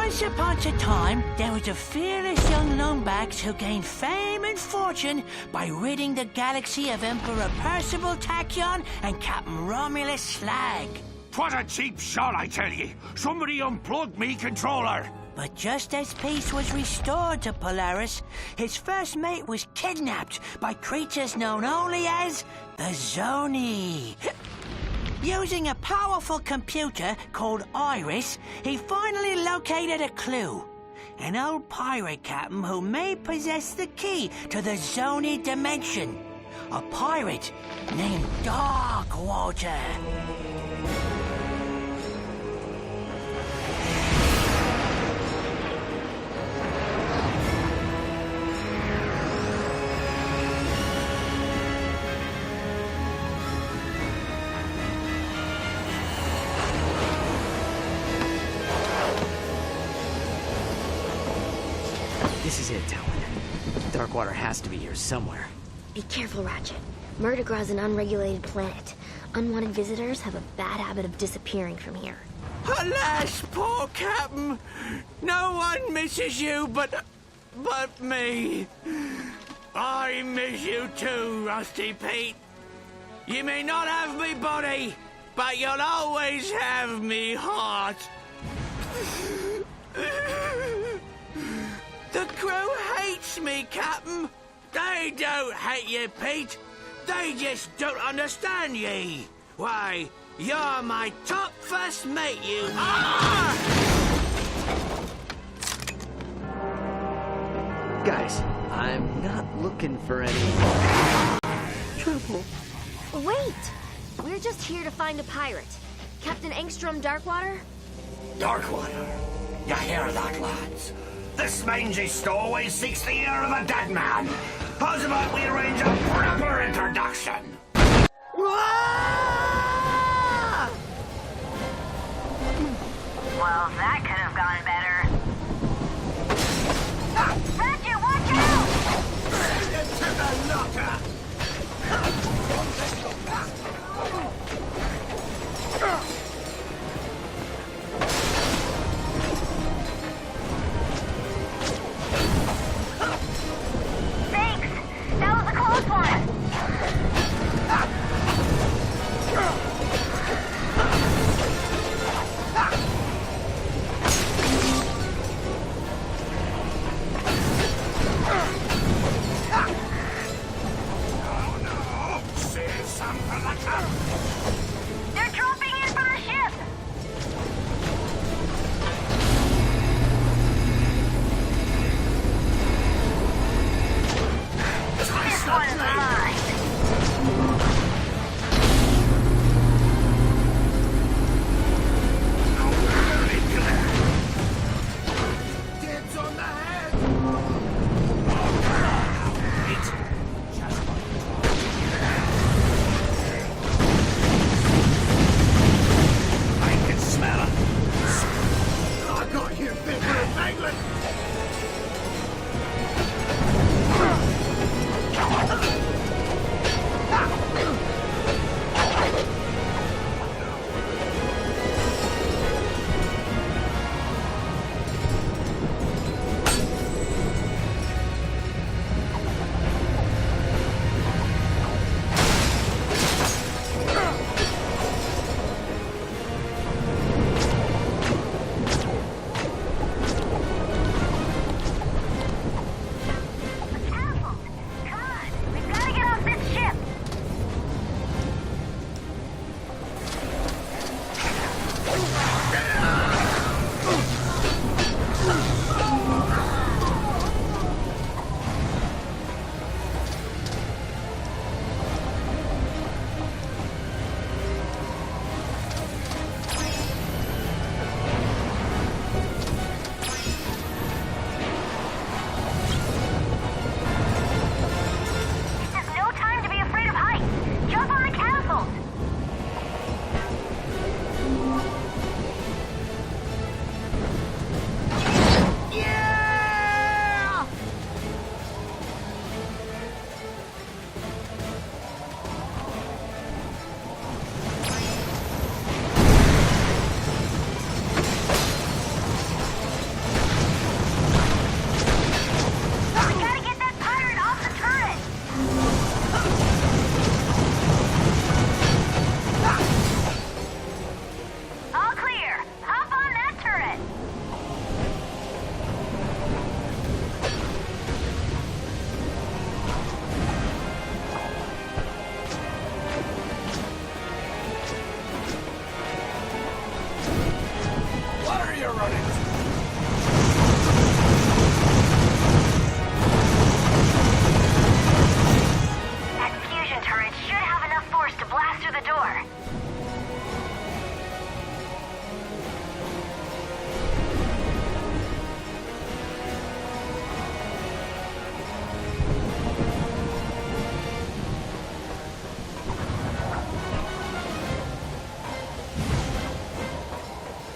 Once upon a time, there was a fearless young Lombax who gained fame and fortune by ridding the galaxy of Emperor Percival Tachyon and Captain Romulus Slag. What a cheap shot, I tell ye! Somebody unplugged me controller! But just as peace was restored to Polaris, his first mate was kidnapped by creatures known only as the Zoni. Using a powerful computer called Iris, he finally located a clue. An old pirate captain who may possess the key to the Zoni dimension. A pirate named Darkwater. This is it, Talon. Darkwater has to be here somewhere. Be careful, Ratchet. Murdergra's an unregulated planet. Unwanted visitors have a bad habit of disappearing from here. Alas, poor Captain! No one misses you but me. I miss you too, Rusty Pete. You may not have me body, but you'll always have me heart. The crew hates me, Captain. They don't hate you, Pete. They just don't understand ye. Why, you're my top first mate, you are! Guys, I'm not looking for any trouble. Wait! We're just here to find a pirate. Captain Engstrom Darkwater? Darkwater. You hear that, lads? This mangy stowaway seeks the ear of a dead man. How's about we arrange a proper introduction? Well, that could have gone better. Ratchet, watch out! Into the locker! Thanks! That was a close one!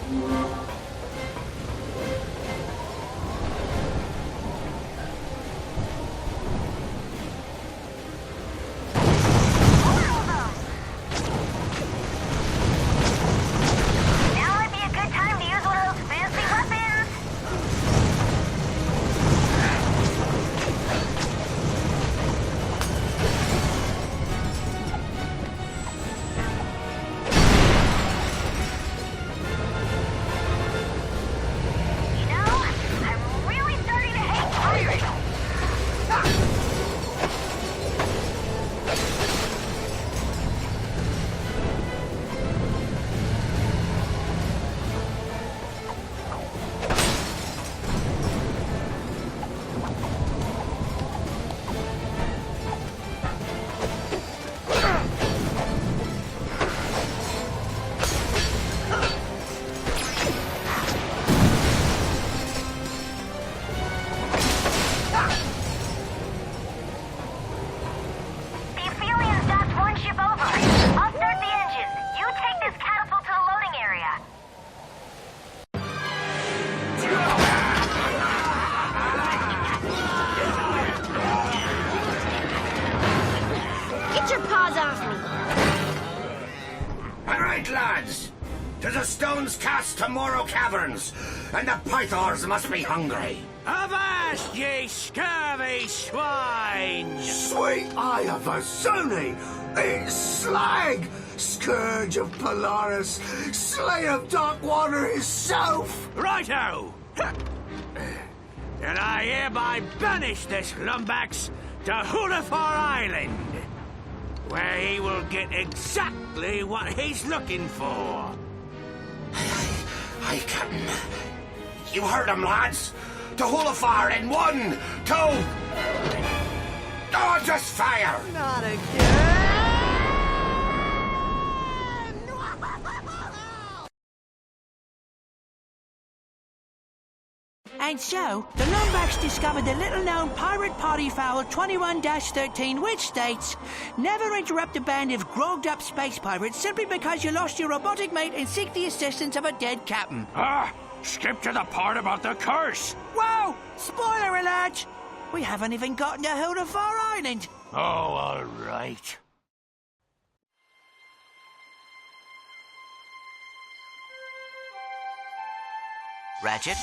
Now might be a good time to use one of those fancy weapons. You know, I'm really starting to hate pirates. The Aphelions docked one ship over. I'll start the engines. You take this catapult to the loading area. Get your paws off me! All right, lads. To the stones cast to Morrow Caverns, and the pythors must be hungry. Avast, ye scurvy swine! Sweet eye of a Zuni! It's Slag! Scourge of Polaris! Slayer of Darkwater himself! Righto! And I hereby banish this lumbax to Hulafar Island, where he will get exactly what he's looking for. Aye, Captain. You heard him, lads. To Hulafar in 1, 2... Oh, just fire! Not again! And so, the Lombax discovered the little-known pirate party foul 21-13, which states, never interrupt a band of grogged-up space pirates simply because you lost your robotic mate and seek the assistance of a dead captain. Skip to the part about the curse. Whoa! Spoiler alert! We haven't even gotten to Hulafar Island. Oh, all right. Ratchet?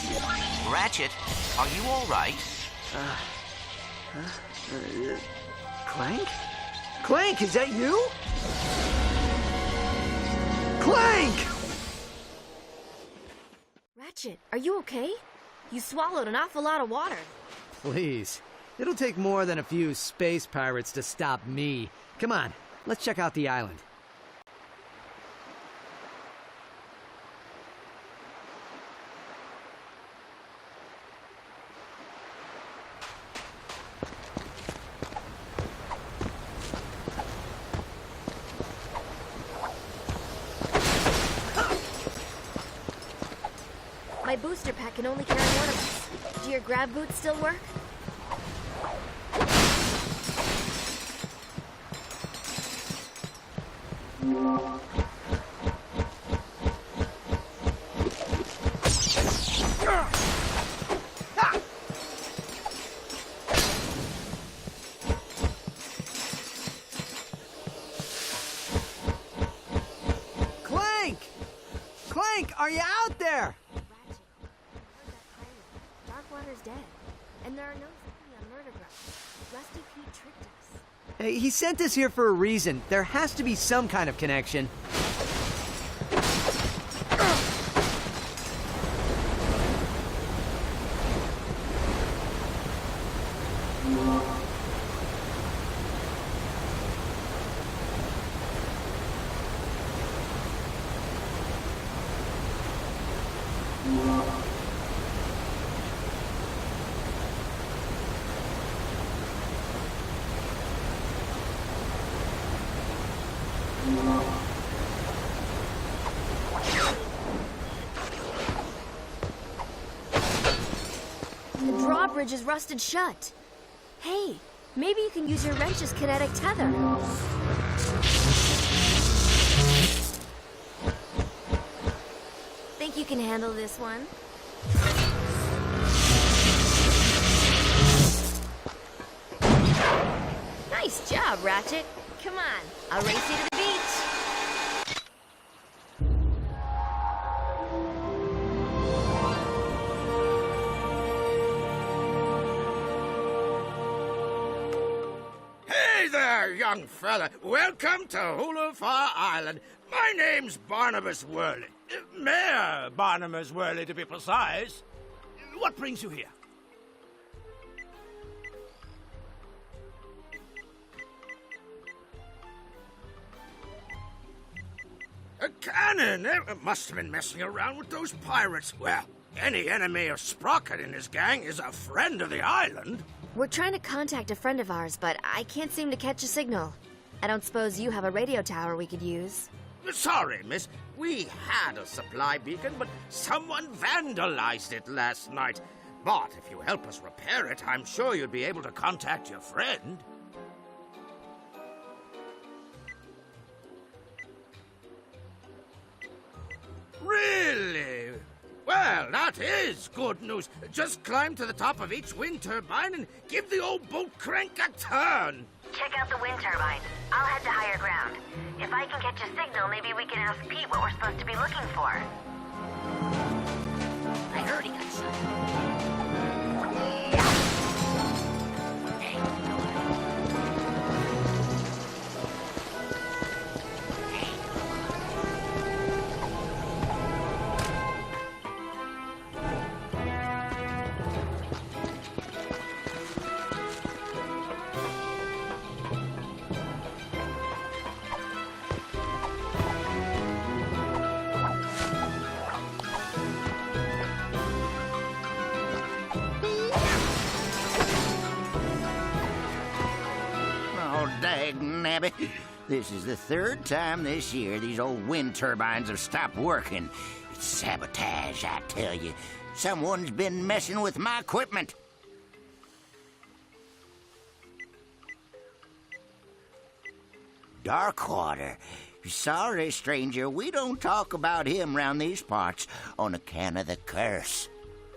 Ratchet, are you all right? Clank? Clank, is that you? Clank! Ratchet, are you okay? You swallowed an awful lot of water. Please. It'll take more than a few space pirates to stop me. Come on, let's check out the island. My booster pack can only carry one of us. Do your grab boots still work? Clank! Clank, are you out there? Ratchet, I heard that pirate. Darkwater's dead. And there are no zombie on Murder Ground. Rusty Pete tricked us. Hey, he sent us here for a reason. There has to be some kind of connection. The drawbridge is rusted shut. Hey, maybe you can use your wrench's kinetic tether. They think you can handle this one? Nice job, Ratchet. Come on, I'll race you to the beach. Hey there, young fella. Welcome to Hulafar Island. My name's Barnabas Worley. Mayor Barnabas Worley, to be precise. What brings you here? A cannon! Must have been messing around with those pirates. Well, any enemy of Sprocket and his gang is a friend of the island. We're trying to contact a friend of ours, but I can't seem to catch a signal. I don't suppose you have a radio tower we could use. Sorry, miss. We had a supply beacon, but someone vandalized it last night. But if you help us repair it, I'm sure you'd be able to contact your friend. Really? Well, that is good news. Just climb to the top of each wind turbine and give the old boat crank a turn. Check out the wind turbine. I'll head to higher ground. If I can catch a signal, maybe we can ask Pete what we're supposed to be looking for. I heard he got something. Nabbit. This is the third time this year these old wind turbines have stopped working. It's sabotage, I tell you. Someone's been messing with my equipment. Darkwater. Sorry, stranger, we don't talk about him round these parts on account of the curse.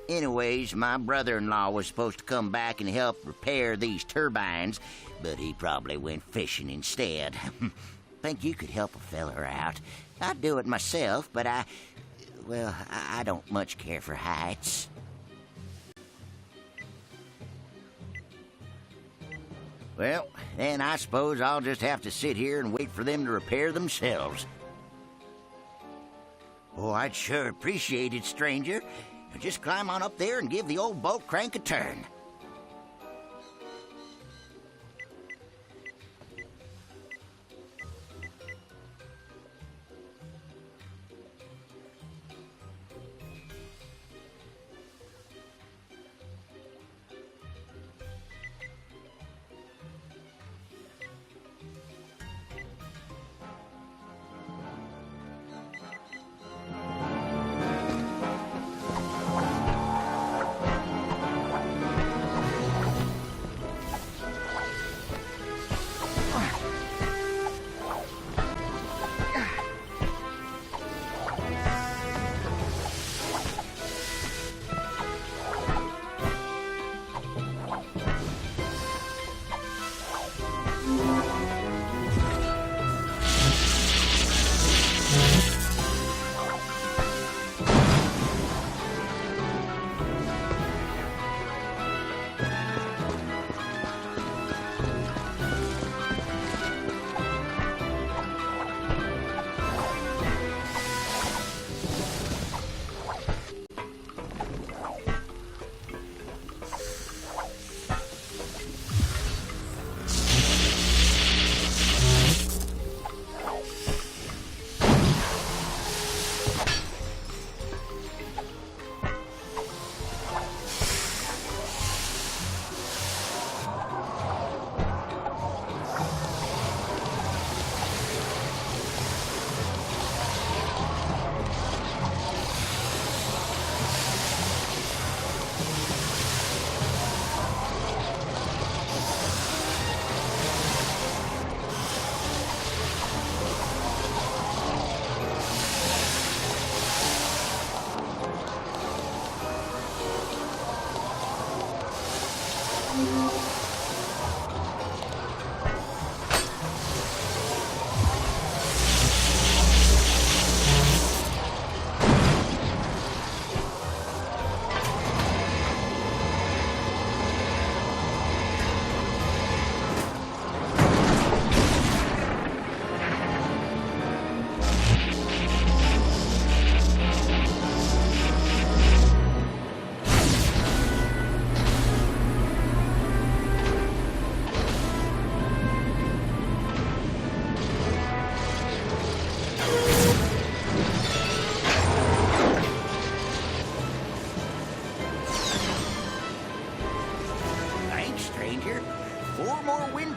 Anyways, my brother-in-law was supposed to come back and help repair these turbines, but he probably went fishing instead. Think you could help a feller out. I'd do it myself, but I don't much care for heights. Well, then I suppose I'll just have to sit here and wait for them to repair themselves. Oh, I'd sure appreciate it, stranger. Just climb on up there and give the old boat crank a turn.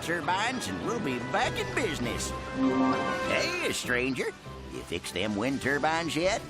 wind turbines and we'll be back in business. Hey, stranger, you fixed them wind turbines yet?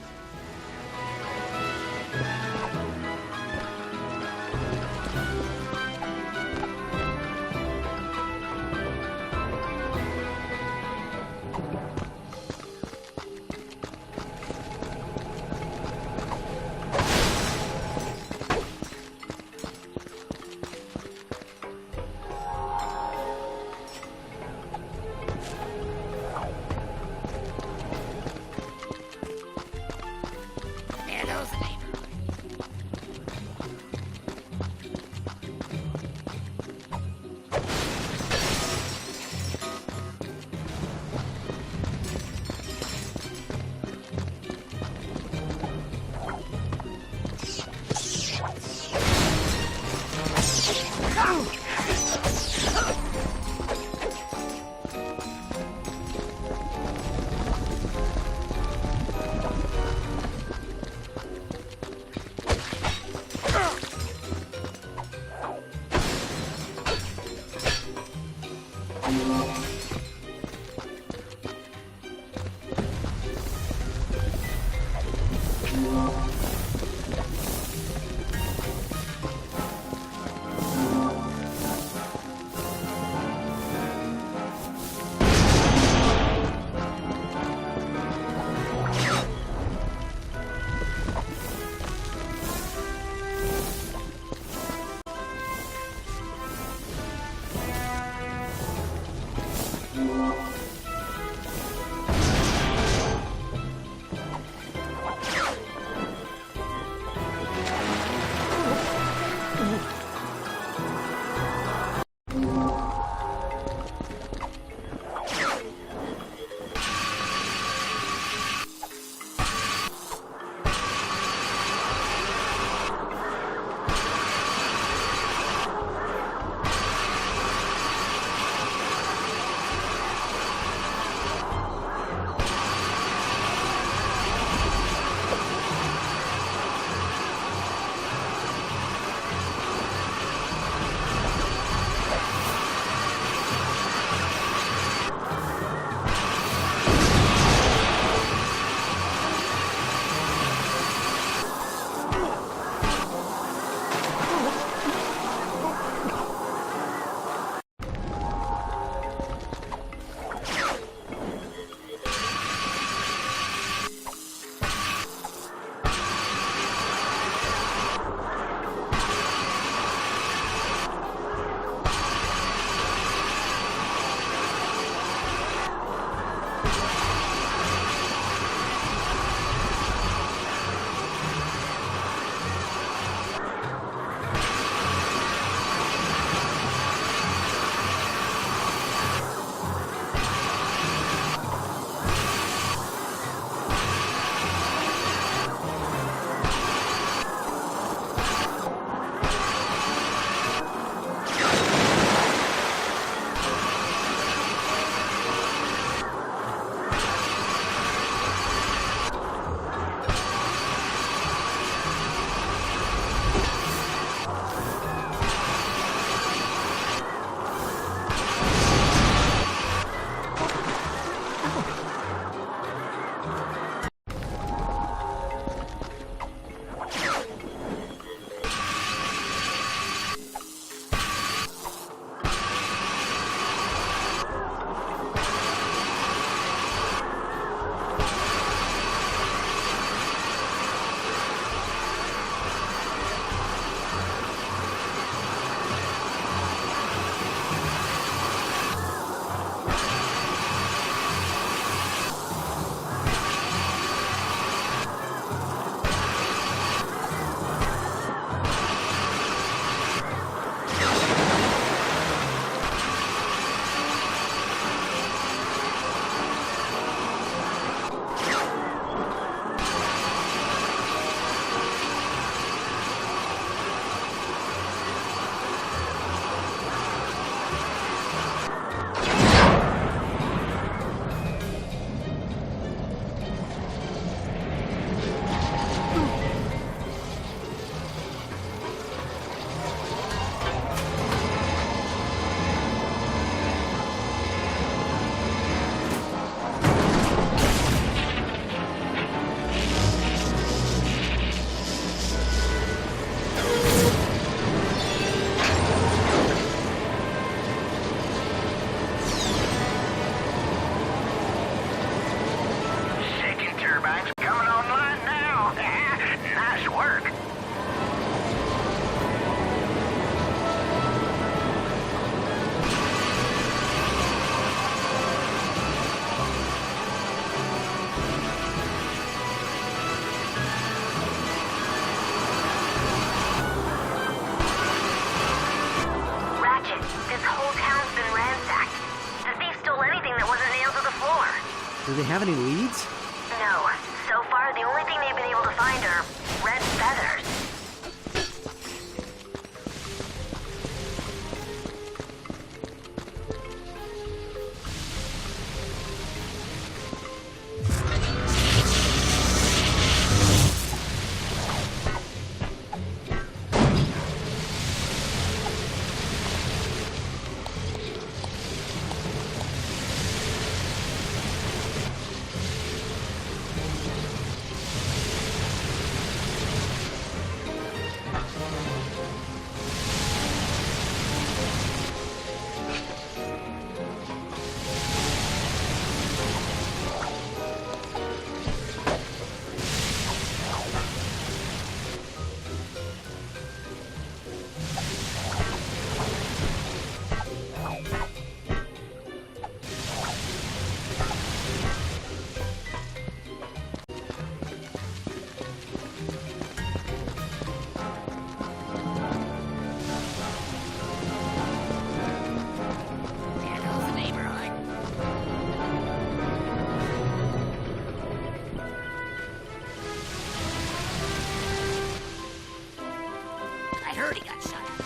Nice work. Ratchet, this whole town's been ransacked. The thief stole anything that wasn't nailed to the floor. Do they have any leads? No. So far, the only thing they've been able to find are red feathers. I heard he got shot at.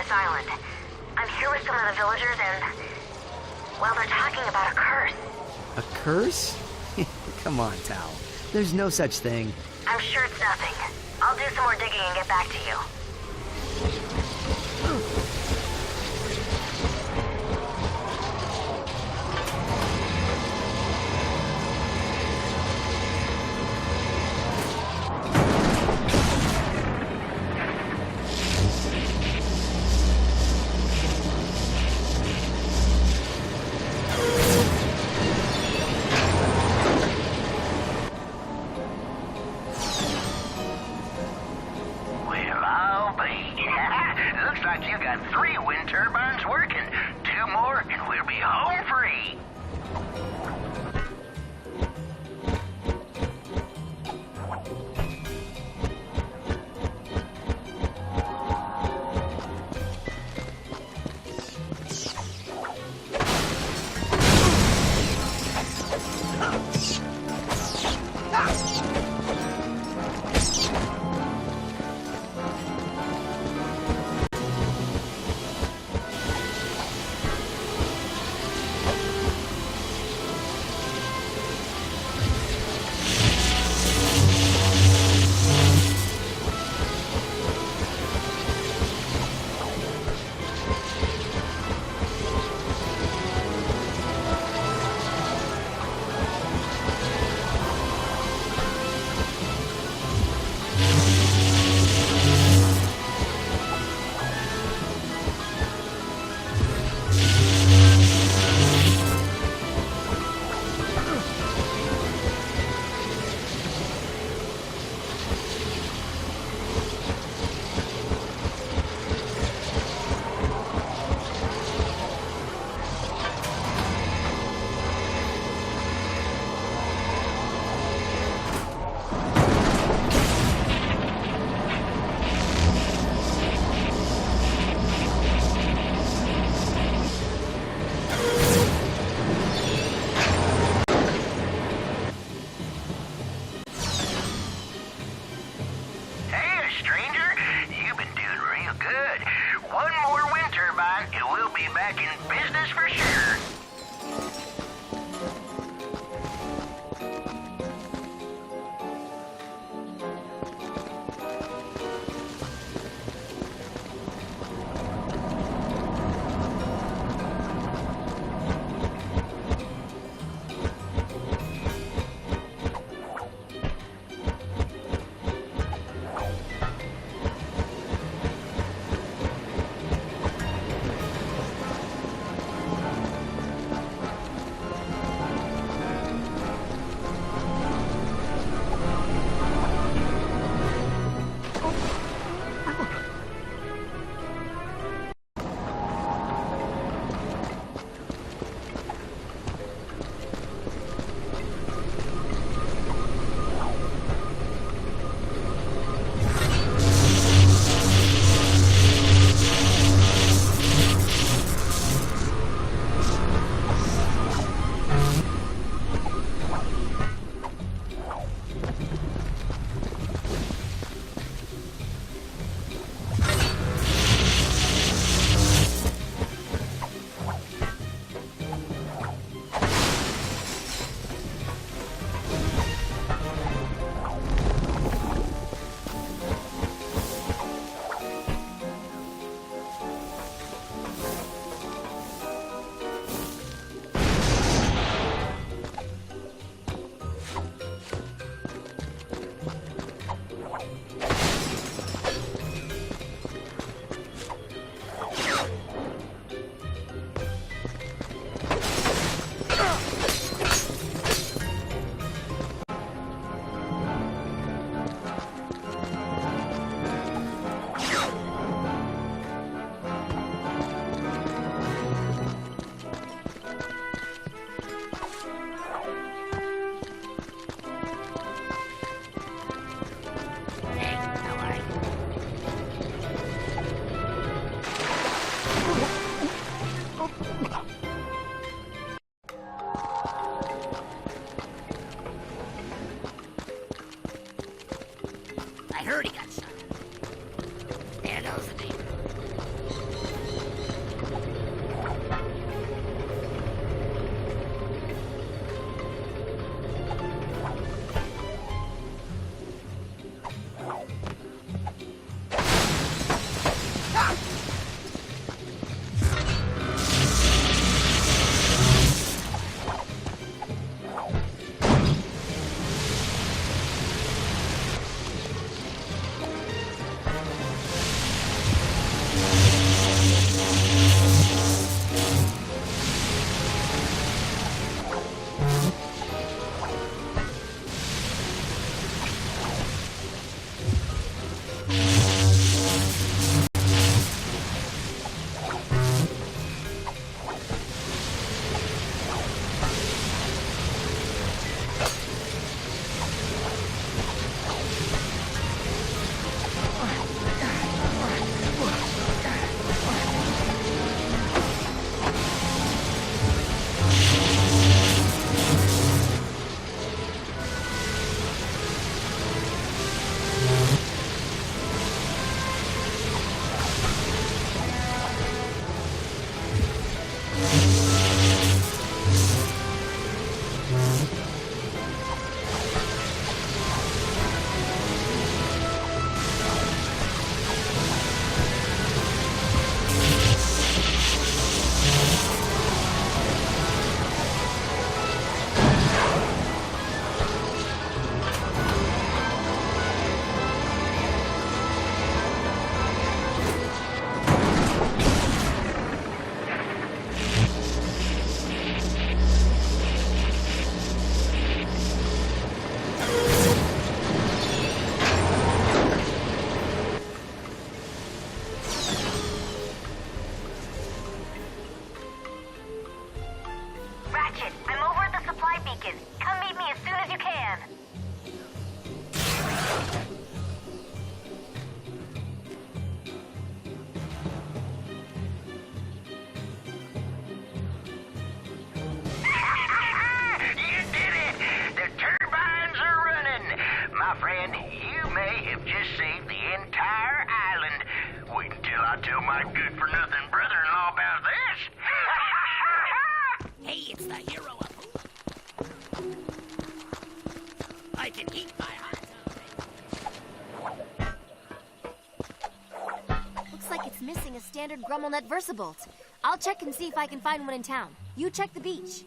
this island. I'm here with some of the villagers and... well, they're talking about a curse. A curse? Come on, Tal. There's no such thing. I'm sure it's nothing. I'll do some more digging and get back to you. Looks like you got 3 wind turbines working. 2 more and we'll be home free. I heard he got shot. There goes the neighbor. my friend, you may have just saved the entire island. Wait until I tell my good-for-nothing brother-in-law about this. Hey, it's the hero of who? I can eat my hot dog. Looks like it's missing a standard Grummelnet Versabolt. I'll check and see if I can find one in town. You check the beach.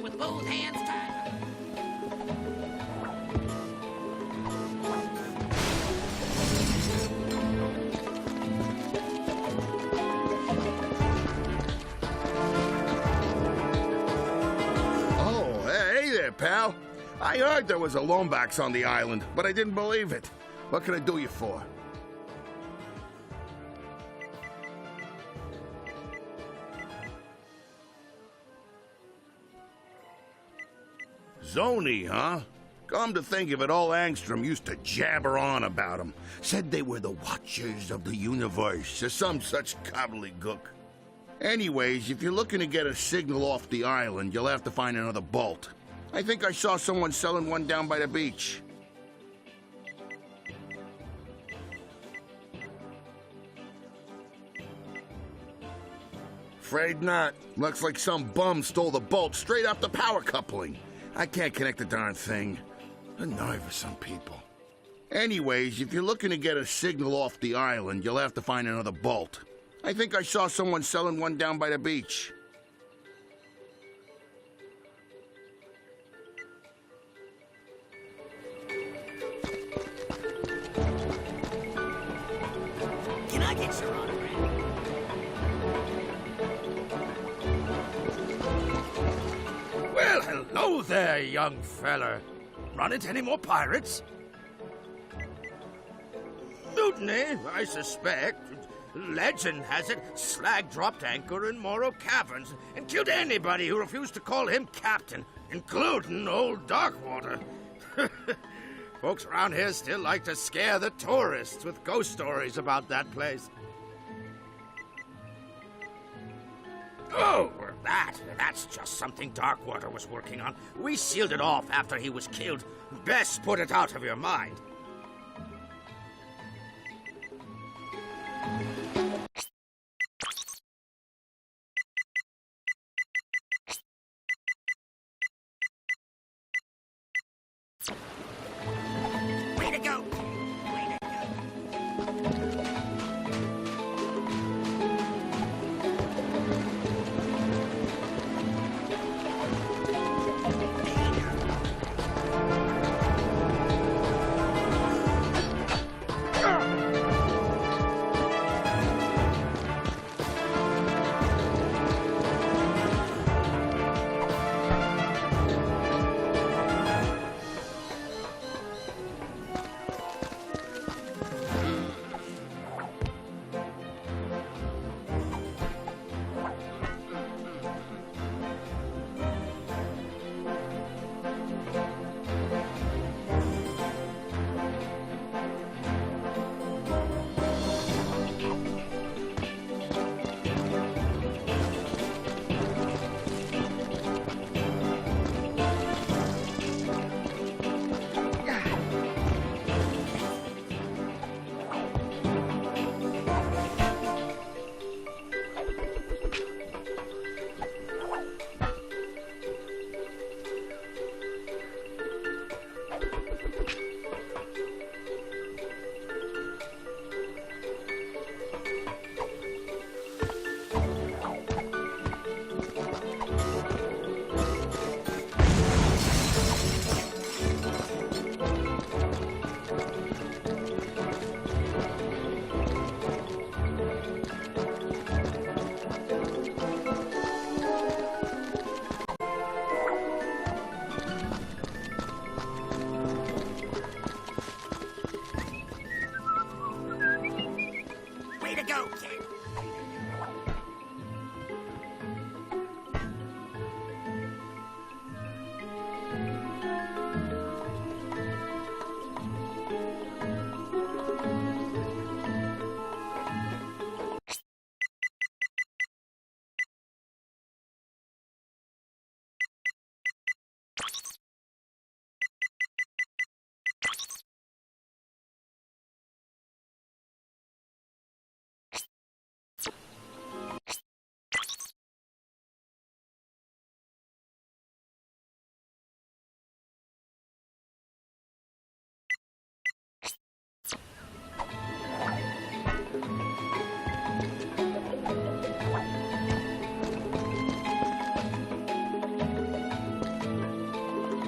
With both hands tied. Oh, hey there, pal. I heard there was a Lombax on the island, but I didn't believe it. What can I do you for? Zoni, huh? Come to think of it, all Angstrom used to jabber on about them. Said they were the Watchers of the Universe, or some such gobbledygook. Anyways, if you're looking to get a signal off the island, you'll have to find another bolt. I think I saw someone selling one down by the beach. Afraid not. Looks like some bum stole the bolt straight off the power coupling. I can't connect the darn thing. The nerve of some people. Anyways, if you're looking to get a signal off the island, you'll have to find another bolt. I think I saw someone selling one down by the beach. Can I get your autograph? Well, hello there, young feller. Run into any more pirates? Mutiny, I suspect. Legend has it Slag dropped anchor in Morrow Caverns and killed anybody who refused to call him captain, including old Darkwater. Folks around here still like to scare the tourists with ghost stories about that place. Oh, that's just something Darkwater was working on. We sealed it off after he was killed. Best put it out of your mind. Way to go! Way to go!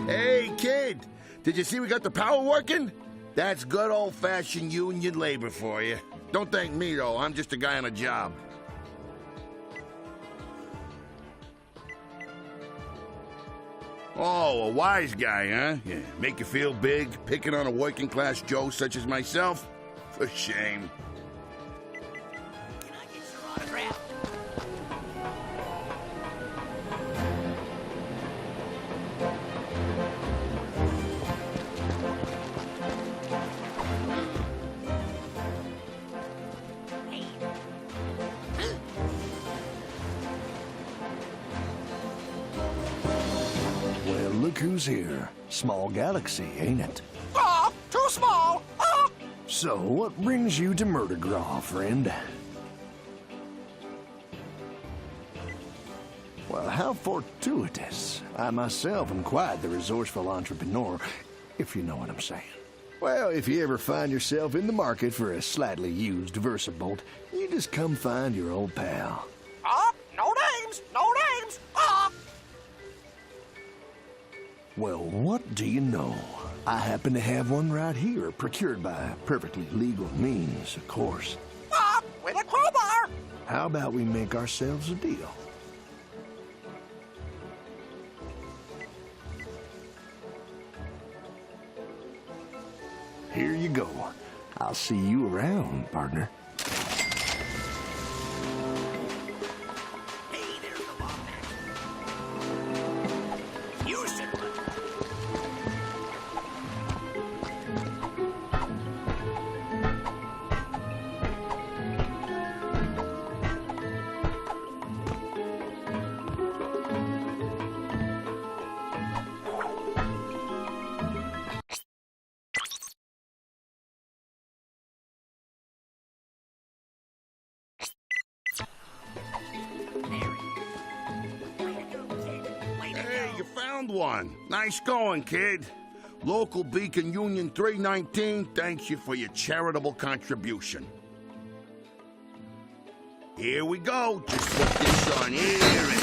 Hey, kid, did you see we got the power working? That's good old-fashioned union labor for you. Don't thank me, though. I'm just a guy on a job. Oh, a wise guy, huh? Yeah. Make you feel big, picking on a working-class Joe such as myself? For shame. Can I get your autograph? Well, look who's here. Small galaxy, ain't it? Ah, too small. Ah. So, what brings you to Murder Graw, friend? Well, how fortuitous. I myself am quite the resourceful entrepreneur, if you know what I'm saying. Well, if you ever find yourself in the market for a slightly used VersaBolt, you just come find your old pal. Ah, no names, no names. Ah. Well, what do you know? I happen to have one right here, procured by perfectly legal means, of course. Ah, with a crowbar. How about we make ourselves a deal? Here you go. I'll see you around, partner. Hey, there's the wombat. You should run. Hey, you found one. Nice going, kid. Local Beacon Union 319 thanks you for your charitable contribution. Here we go. Just put this on here and...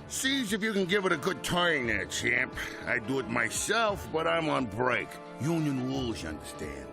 Sees if you can give it a good turn there, champ. I'd do it myself, but I'm on break. Union rules, you understand.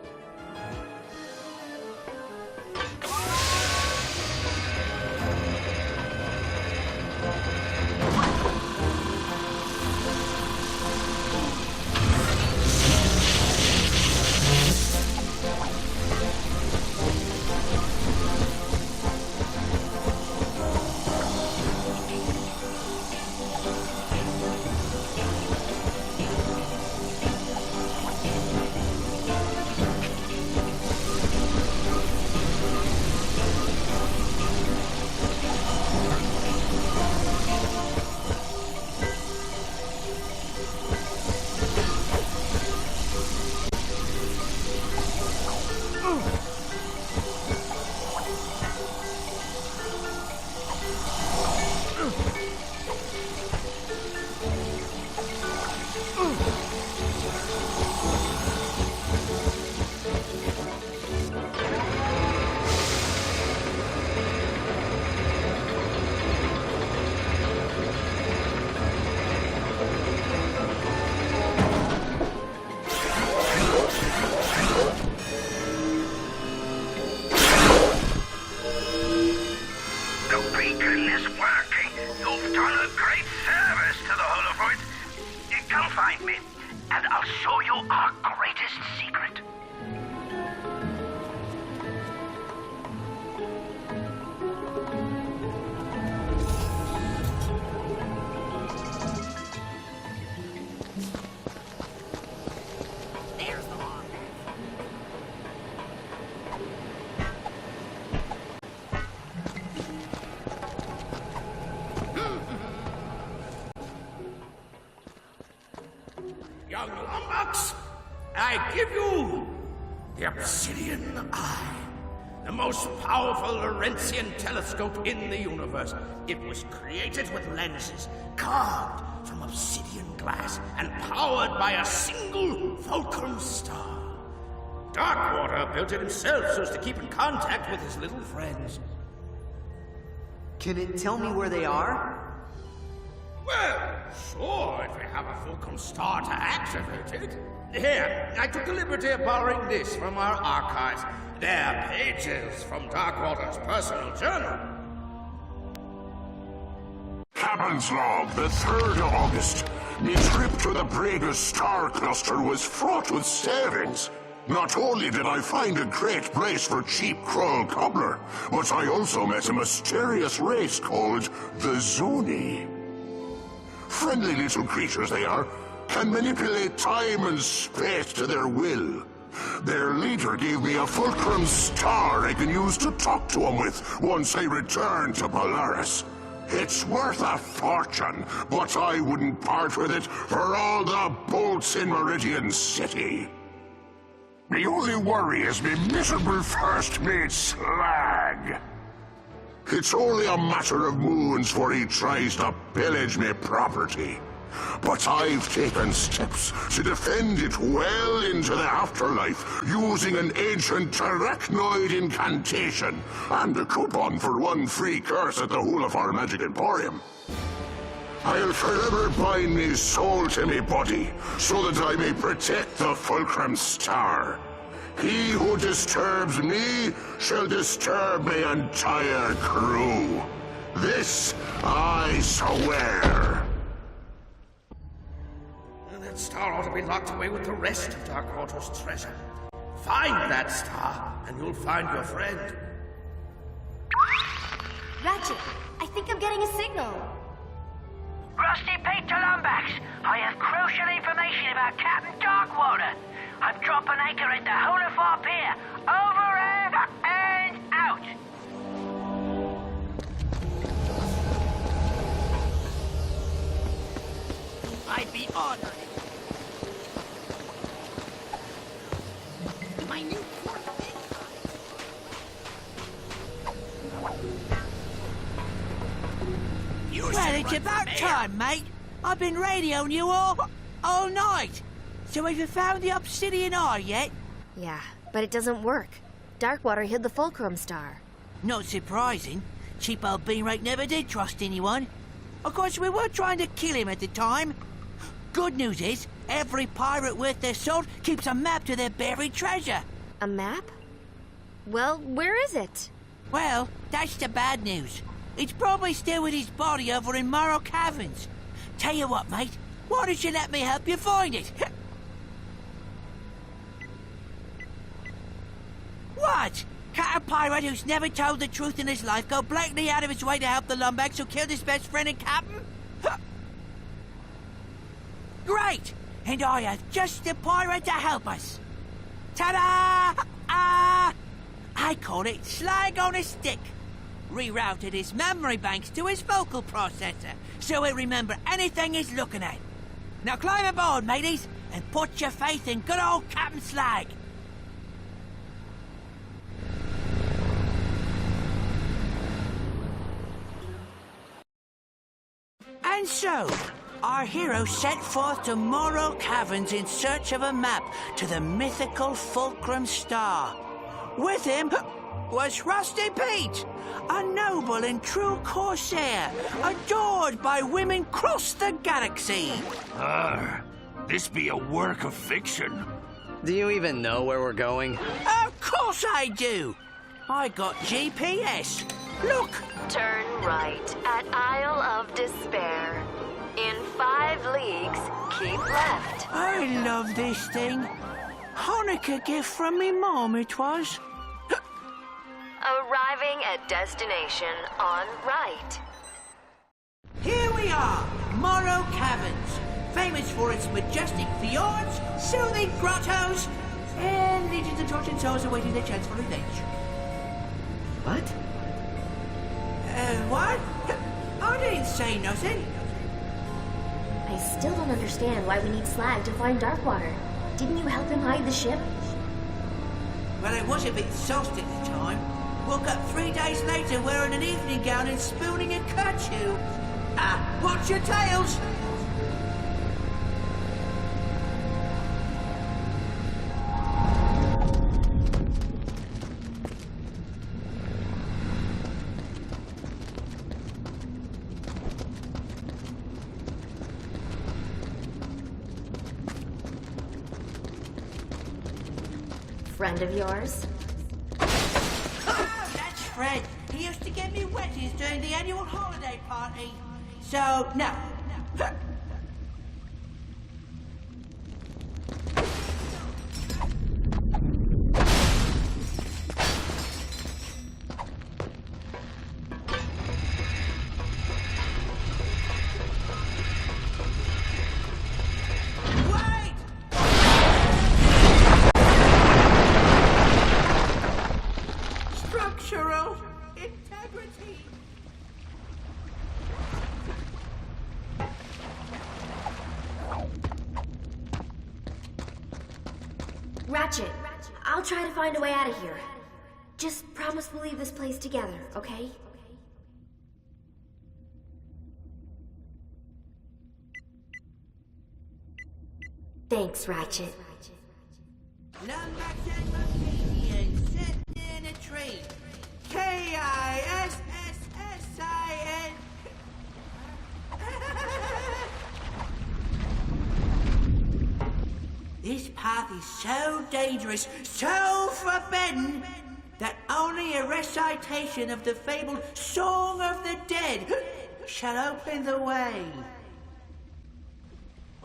Young Lombax, I give you the Obsidian Eye, the most powerful Laurentian telescope in the universe. It was created with lenses carved from obsidian glass and powered by a single fulcrum star. Darkwater built it himself so as to keep in contact with his little friends. Can it tell me where they are? Well, sure, if we have a Fulcrum Star to activate it. Here, I took the liberty of borrowing this from our archives. They're pages from Darkwater's personal journal. Captain's log, the 3rd of August. My trip to the Braga star cluster was fraught with savings. Not only did I find a great place for cheap Krull cobbler, but I also met a mysterious race called the Zuni. Friendly little creatures they are, can manipulate time and space to their will. Their leader gave me a Fulcrum Star I can use to talk to him with once I return to Polaris. It's worth a fortune, but I wouldn't part with it for all the bolts in Meridian City. The only worry is me miserable first mate Slag. It's only a matter of moons before he tries to pillage me property. But I've taken steps to defend it well into the afterlife using an ancient arachnoid incantation and a coupon for 1 free curse at the Hulafar Magic Emporium. I'll forever bind me soul to me body so that I may protect the Fulcrum Star. He who disturbs me shall disturb my entire crew. This I swear. That star ought to be locked away with the rest of Darkwater's treasure. Find that star, and you'll find your friend. Ratchet, I think I'm getting a signal. Rusty Pete to Lumbax. I have crucial information about Captain Darkwater. I've dropped an anchor at the Hulafar Pier. Over and out. I'd be honored. My new port. Well, it's about time, mate. I've been radioing you all night. So have you found the obsidian eye yet? Yeah, but it doesn't work. Darkwater hid the Fulcrum Star. Not surprising. Cheap old Beanrake never did trust anyone. Of course, we were trying to kill him at the time. Good news is, every pirate worth their salt keeps a map to their buried treasure. A map? Well, where is it? Well, that's the bad news. It's probably still with his body over in Morrow Caverns. Tell you what, mate, why don't you let me help you find it? What? Can't a pirate who's never told the truth in his life go blatantly out of his way to help the Lumbax who killed his best friend and captain? Great! And I have just the pirate to help us. Ta-da! I call it Slag on a Stick. Rerouted his memory banks to his vocal processor, so he'll remember anything he's looking at. Now climb aboard, mateys, and put your faith in good old Captain Slag. And so, our hero set forth to Morrow Caverns in search of a map to the mythical Fulcrum Star. With him was Rusty Pete, a noble and true corsair, adored by women across the galaxy. This be a work of fiction. Do you even know where we're going? Of course I do. I got GPS. Look. Turn right at Isle of Despair. In 5 leagues, keep left. I love this thing. Hanukkah gift from me mom it was. Arriving at destination on right. Here we are, Morrow Caverns, famous for its majestic fjords, soothing grottos, and legions of tortured souls awaiting their chance for revenge. What? What? I didn't say nothing. I still don't understand why we need Slag to find Darkwater. Didn't you help him hide the ship? Well, I was a bit sauced at the time. Woke up 3 days later wearing an evening gown and spooning a kerchief. Watch your tails! friend of yours? Oh, that's Fred. He used to give me wedgies during the annual holiday party. So, no. Structural integrity. Ratchet, I'll try to find a way out of here. Just promise we'll leave this place together, okay? Thanks, Ratchet. Lumbax and Mosquitians sitting in a tree. K-I-S-S-S-I-N. This path is so dangerous, so forbidden, that only a recitation of the fabled Song of the Dead shall open the way.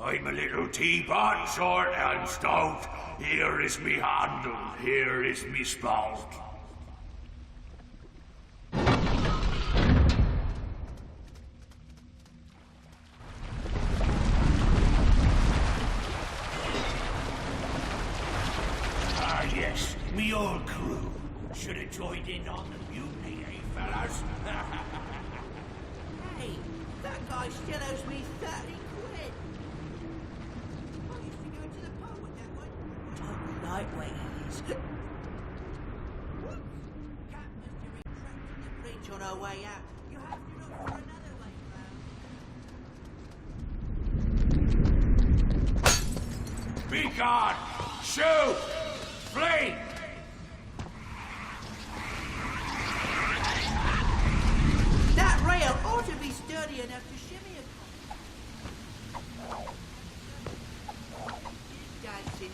I'm a little teapot, short and stout. Here is me handle, here is me spout. Ah, yes, me old crew. Should have joined in on the mutiny, eh, fellas? Hey, that guy still owes me 30 quid. I used to go to the pub with that one. Total lightweight he is. Whoops! Cat must have retracted the breach on our way out. You have to look for another way round. Be gone! Shoot! Flee! That rail ought to be sturdy enough to shimmy across. Dancing in.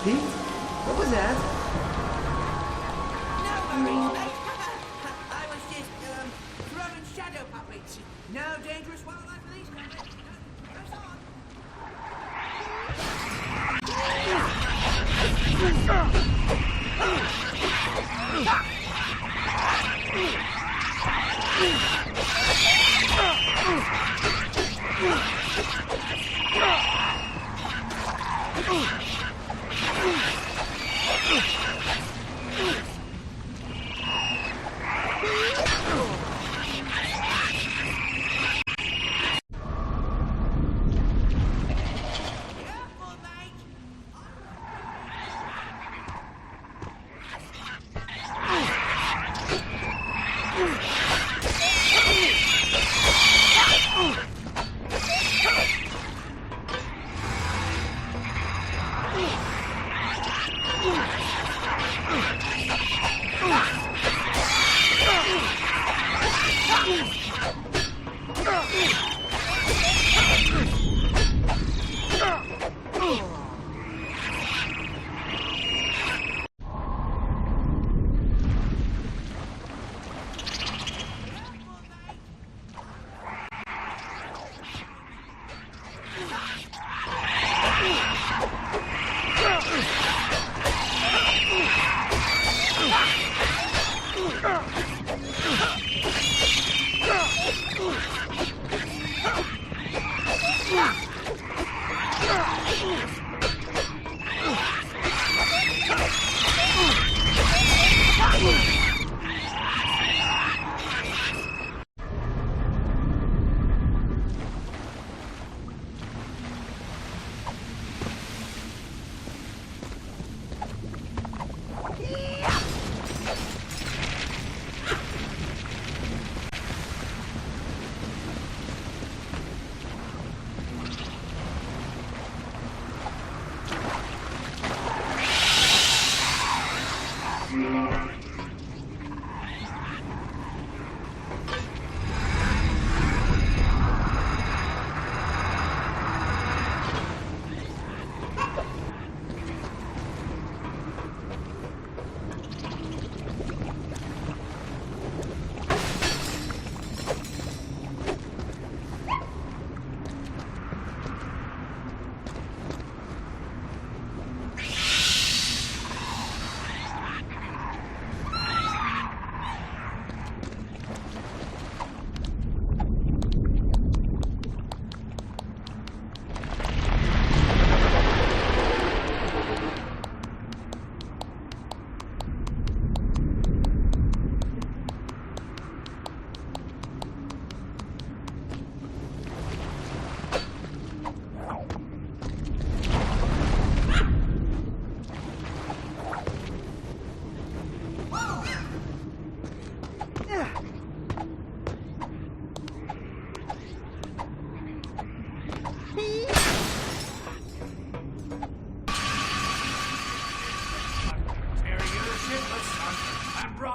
Pete? What was that? No worries, mate. I was just, throwing shadow puppets. No dangerous wildlife for these guys. Press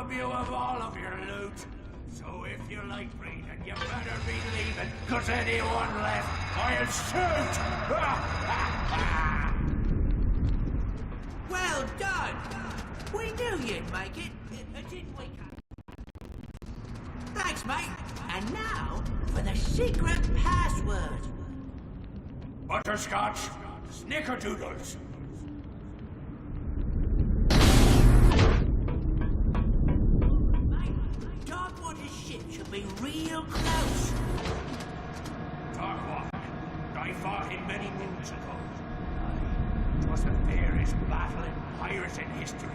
rob you of all of your loot. So if you like breathing, you better be leaving, 'cause anyone left, I'll shoot! Well done! We knew you'd make it, didn't we? Thanks, mate. And now for the secret password. Butterscotch, snickerdoodles. Be real close. Darkwater. I fought him many moons ago. It was the fairest battle in pirate history.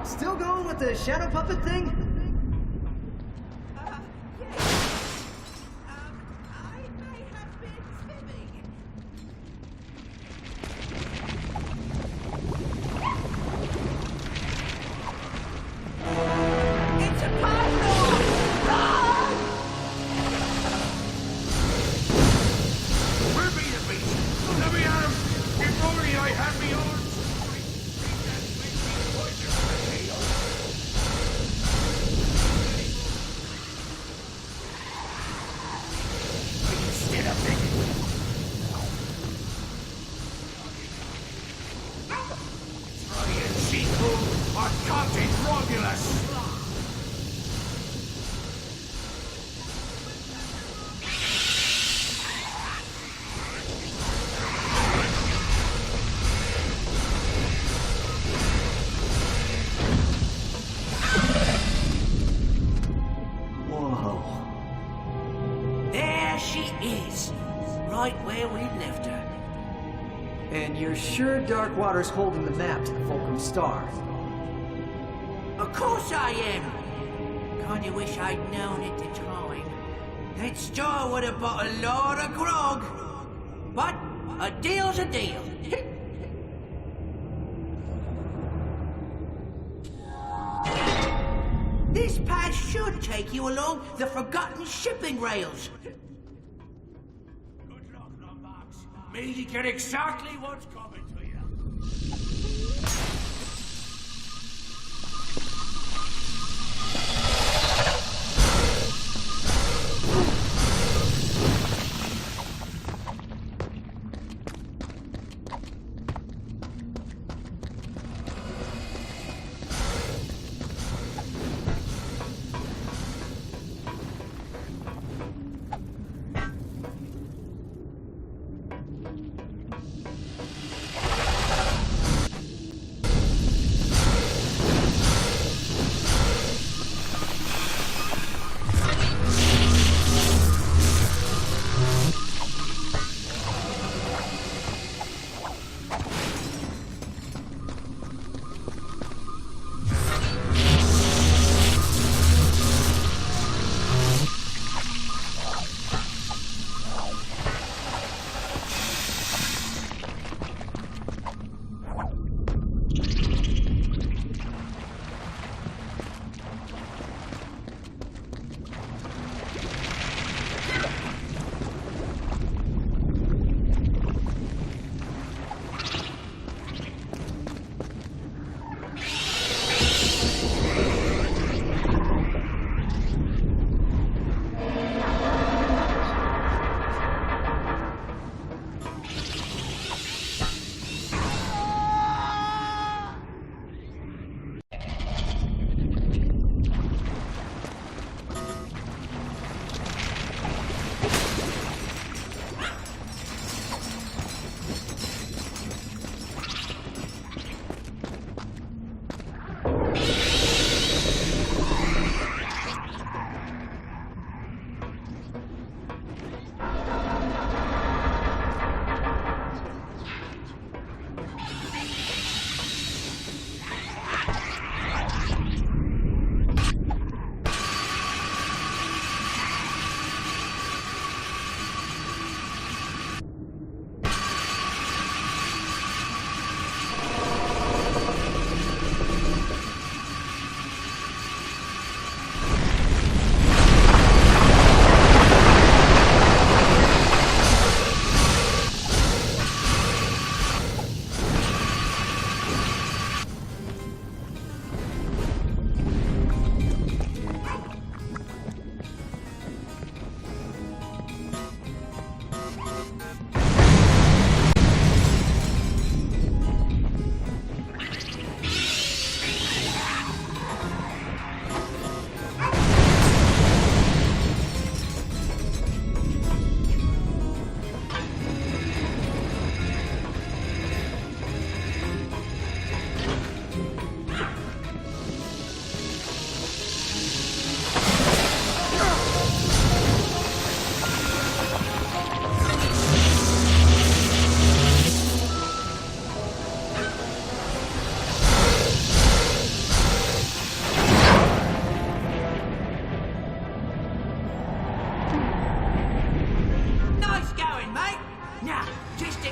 Still going with the shadow puppet thing? Right where we left her. And you're sure Darkwater's holding the map to the Fulcrum Star? Of course I am! Kinda wish I'd known at the time. That star would have bought a lot of grog. But a deal's a deal. This path should take you along the forgotten shipping rails. Me get exactly what's coming to you.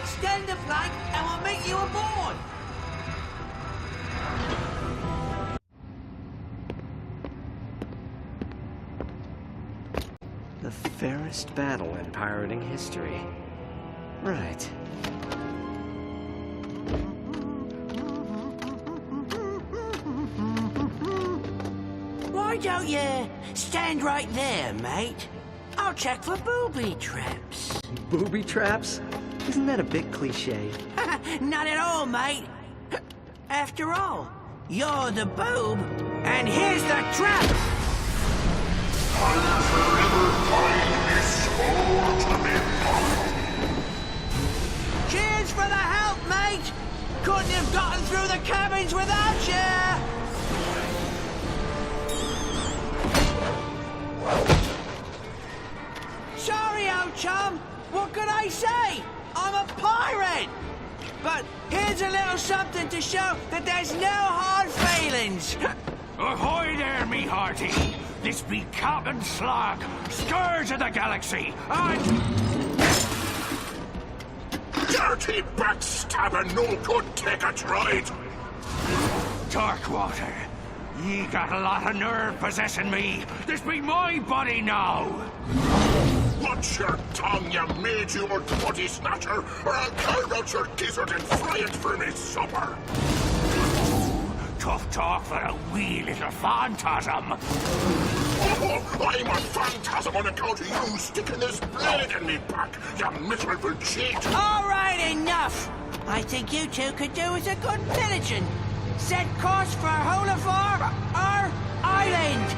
extend the plank and we'll meet you aboard. The fairest battle in pirating history. Right. Why don't you stand right there, mate? I'll check for booby traps. Booby traps? Isn't that a bit cliche? Not at all, mate. After all, you're the boob, and here's the trap! I'll forever find this ultimate power. Cheers for the help, mate! Couldn't have gotten through the cabins without you! Sorry, old chum. What could I say? I'm a pirate! But here's a little something to show that there's no hard feelings. Ahoy there, me hearty! This be Captain Slog, scourge of the galaxy, and... Dirty backstabbing, no good take it right. Darkwater, ye got a lot of nerve possessing me. This be my body now. Watch your tongue, you made-you-old body snatcher, or I'll carve out your gizzard and fry it for me supper. Tough talk for a wee little phantasm. Oh, I'm a phantasm on account of you sticking this blade in me back, you miserable cheat. All right, enough. I think you two could do as a good diligent. Set course for Holafar, our island.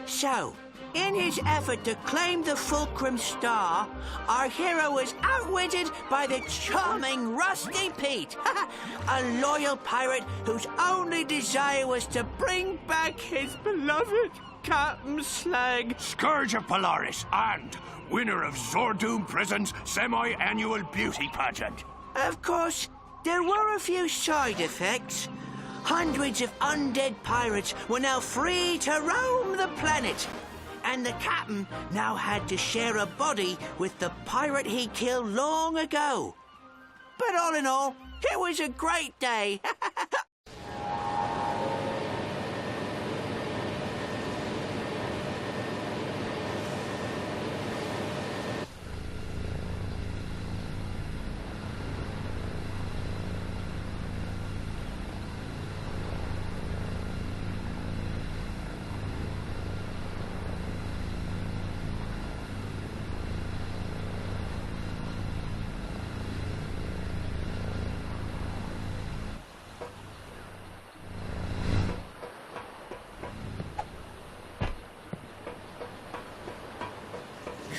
So, in his effort to claim the Fulcrum Star, our hero was outwitted by the charming Rusty Pete, a loyal pirate whose only desire was to bring back his beloved Captain Slag. Scourge of Polaris and winner of Zordoom Prison's semi-annual beauty pageant. Of course, there were a few side effects. Hundreds of undead pirates were now free to roam the planet. And the captain now had to share a body with the pirate he killed long ago. But all in all, it was a great day.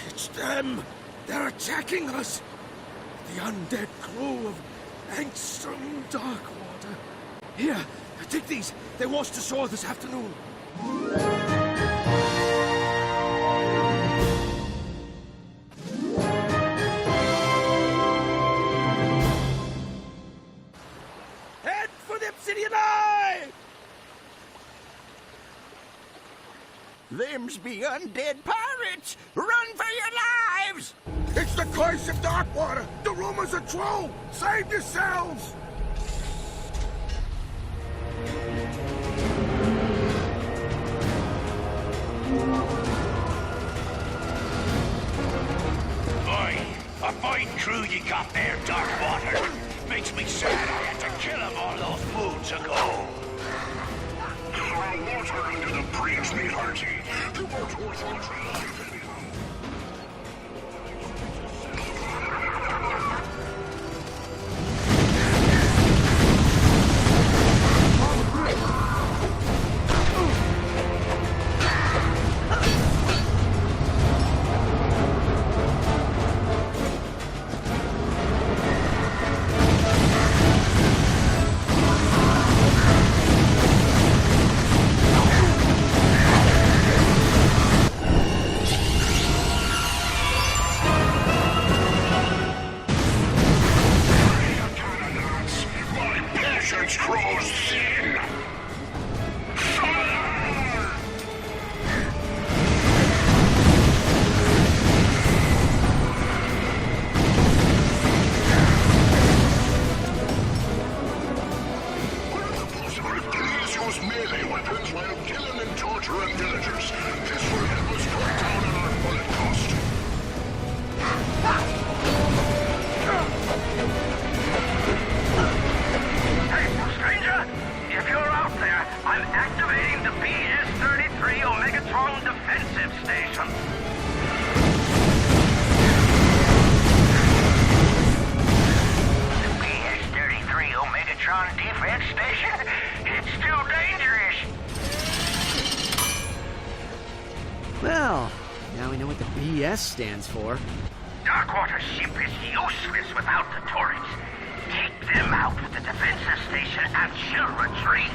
It's them! They're attacking us! The undead crew of Angstrom Darkwater. Here, take these. They washed ashore this afternoon. Head for the Obsidian Eye! Them's be undead pirates! Run for your lives! It's the curse of Darkwater! The rumors are true! Save yourselves! Boy, a fine crew you got there, Darkwater. Makes me sad I had to kill them all those moons ago. Throw water into the breach, me hearty. They weren't worth our life anyhow. Grows thin. Fire! Please use melee weapons while killing and torturing villagers. This will help us cut down on our bullet cost. If you're out there, I'm activating the BS-33 Omegatron defensive station. The BS-33 Omegatron defense station? It's still dangerous. Well, now we know what the BS stands for. Darkwater ship is useless without the turrets. Take them out with the defensive station and she'll retreat.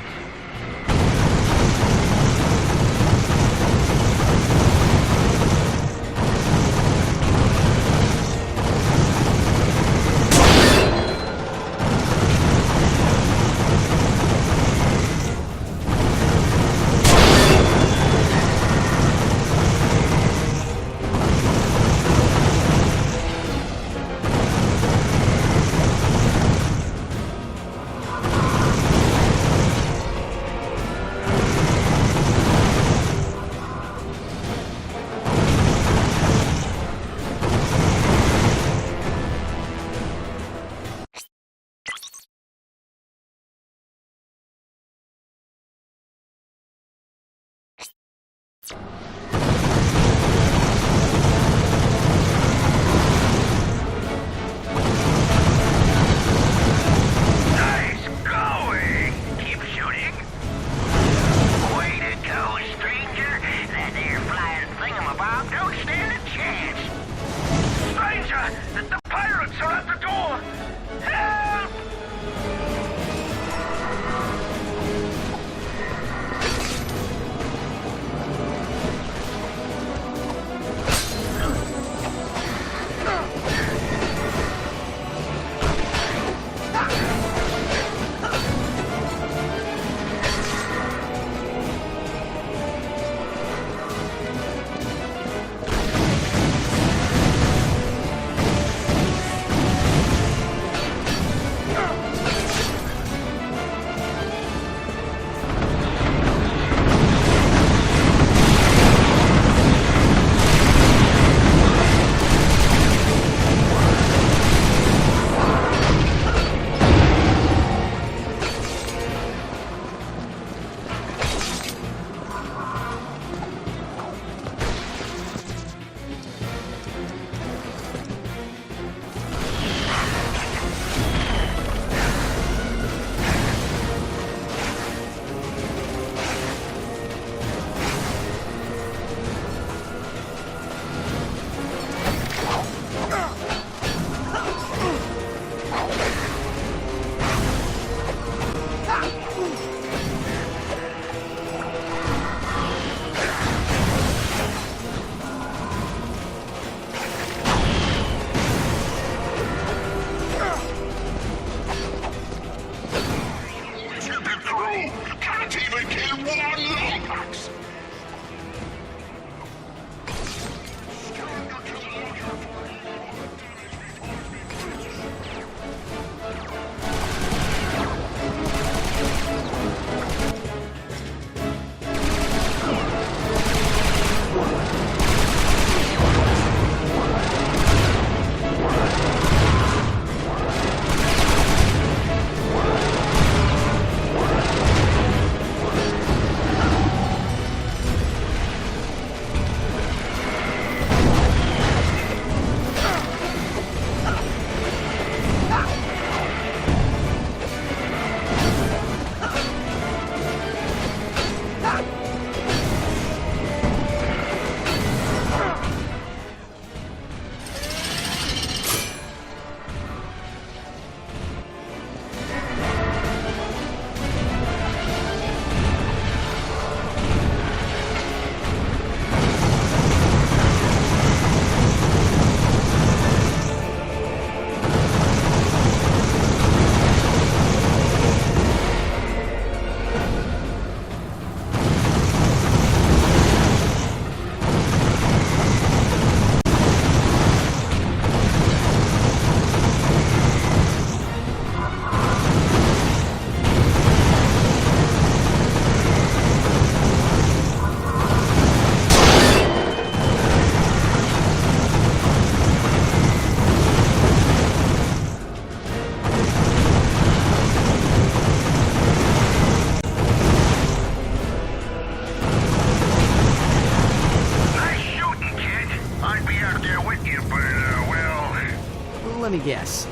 me guess.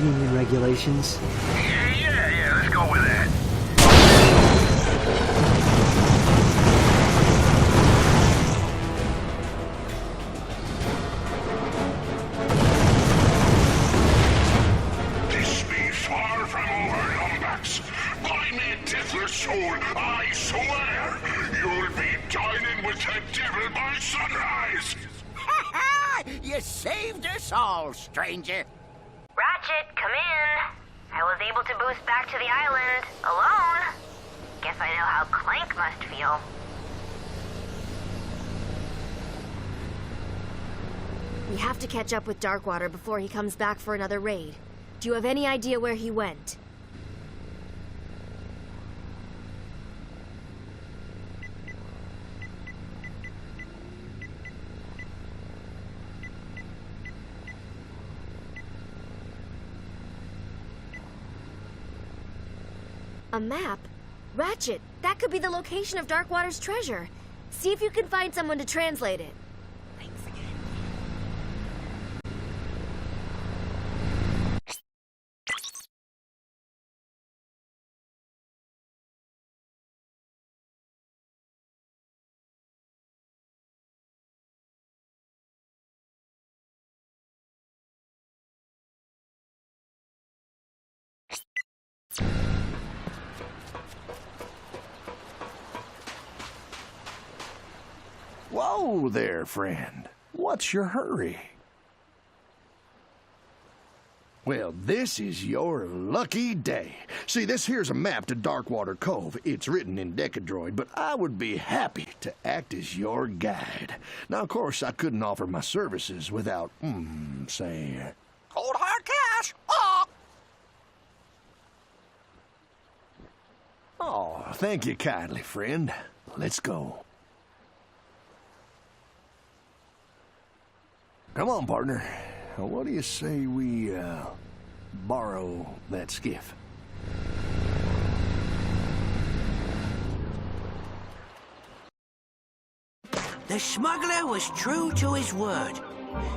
Union regulations? Yeah, let's go with that. This be far from over, Lumbax. By me Tiffler's soul, I swear, you'll be dining with the devil by sunrise! You saved us all, stranger. Ratchet, come in. I was able to boost back to the island alone. Guess I know how Clank must feel. We have to catch up with Darkwater before he comes back for another raid. Do you have any idea where he went? A map? Ratchet, that could be the location of Darkwater's treasure. See if you can find someone to translate it. Thanks again. Whoa there, friend. What's your hurry? Well, this is your lucky day. See, this here's a map to Darkwater Cove. It's written in Decadroid, but I would be happy to act as your guide. Now, of course, I couldn't offer my services without, say... Cold hard cash! Oh! Oh, thank you kindly, friend. Let's go. Come on, partner. What do you say we, borrow that skiff? The smuggler was true to his word.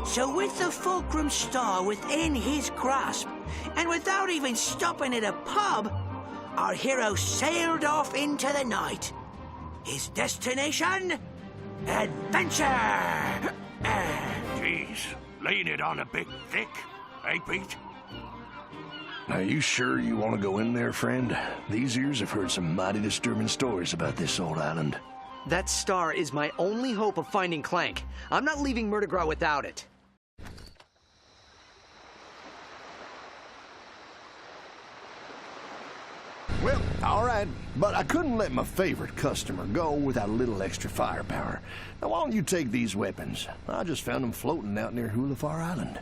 So with the Fulcrum Star within his grasp, and without even stopping at a pub, our hero sailed off into the night. His destination? Adventure! Jeez, laying it on a bit thick, eh, Pete? Are you sure you want to go in there, friend? These ears have heard some mighty disturbing stories about this old island. That star is my only hope of finding Clank. I'm not leaving Murdergraw without it. Well, all right, but I couldn't let my favorite customer go without a little extra firepower. Now, why don't you take these weapons? I just found them floating out near Hulafar Island.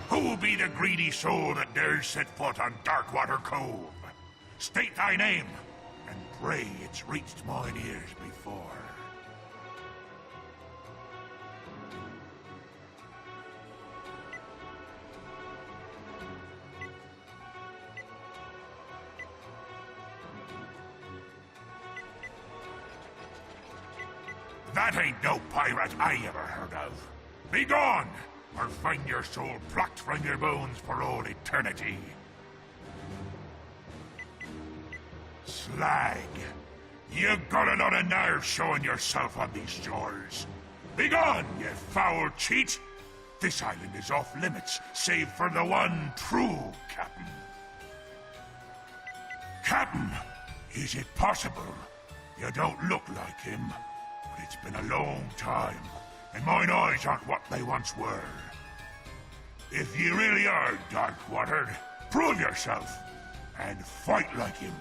Who be the greedy soul that dares set foot on Darkwater Cove? State thy name, and pray it's reached mine ears before. That ain't no pirate I ever heard of. Be gone, or find your soul plucked from your bones for all eternity. Slag, you got a lot of nerve showing yourself on these shores. Be gone, you foul cheat! This island is off limits, save for the one true captain. Captain, is it possible? You don't look like him. It's been a long time, and mine eyes aren't what they once were. If you really are dark-watered, prove yourself, and fight like him.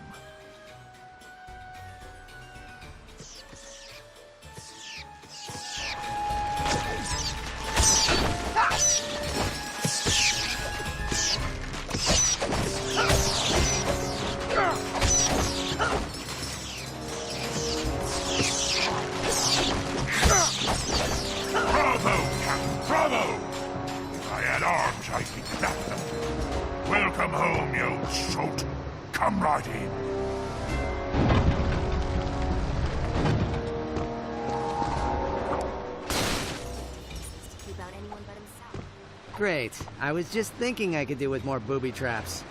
right in. Keep out anyone but himself. Great. I was just thinking I could do with more booby traps.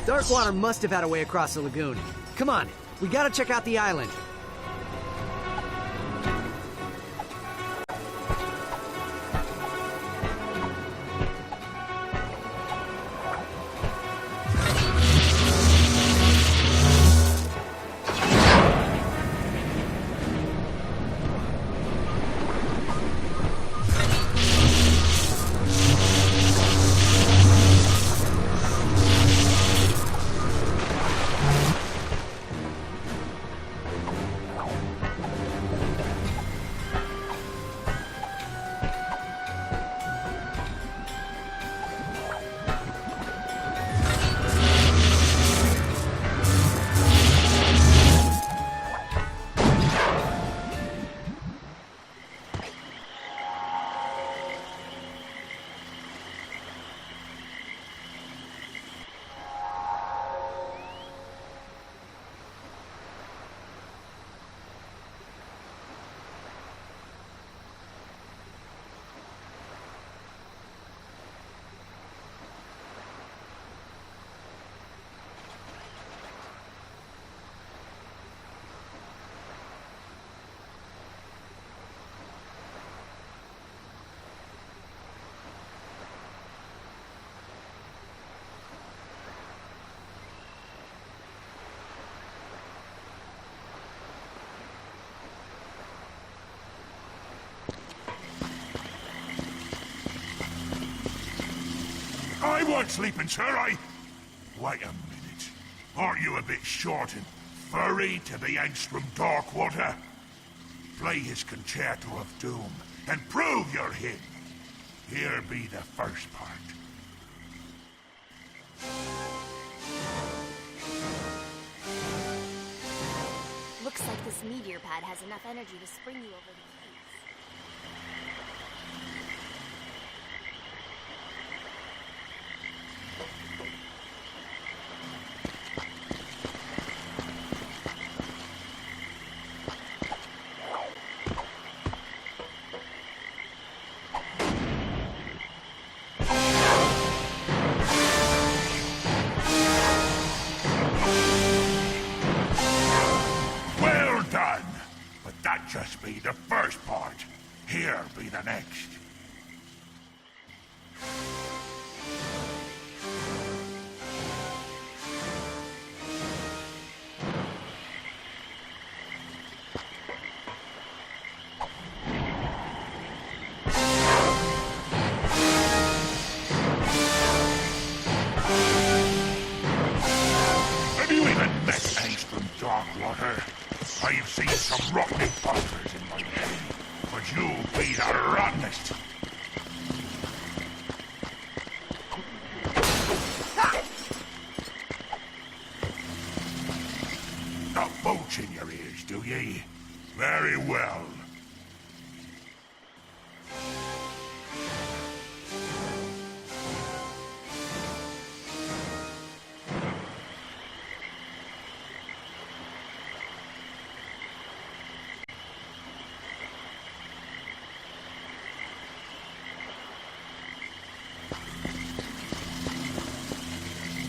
Darkwater must have had a way across the lagoon. Come on, we gotta check out the island. I weren't sleeping, sir. Wait a minute. Aren't you a bit short and furry to be Angstrom Darkwater? Play his Concerto of Doom and prove you're him. Here be the first part. Looks like this meteor pad has enough energy to spring you over the keys. Just be the first part. Here be the next. Have you even met Angstrom Darkwater? I've seen some rotten imposters in my day, but you'll be the rottenest. Got bolts in your ears, do ye? Very well.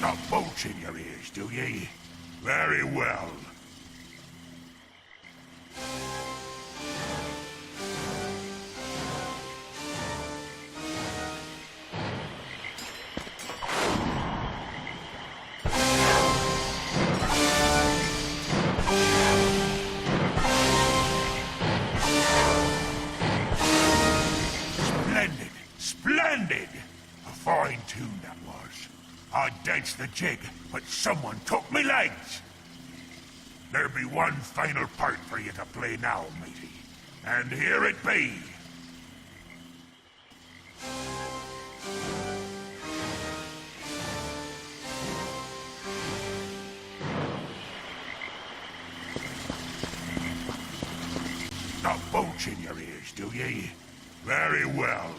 Got bolts in your ears, do ye? Very well. Splendid! Splendid! A fine tune that was. I danced the jig, but someone took me legs. There be one final part for you to play now, matey. And here it be. Got boats in your ears, do ye? Very well.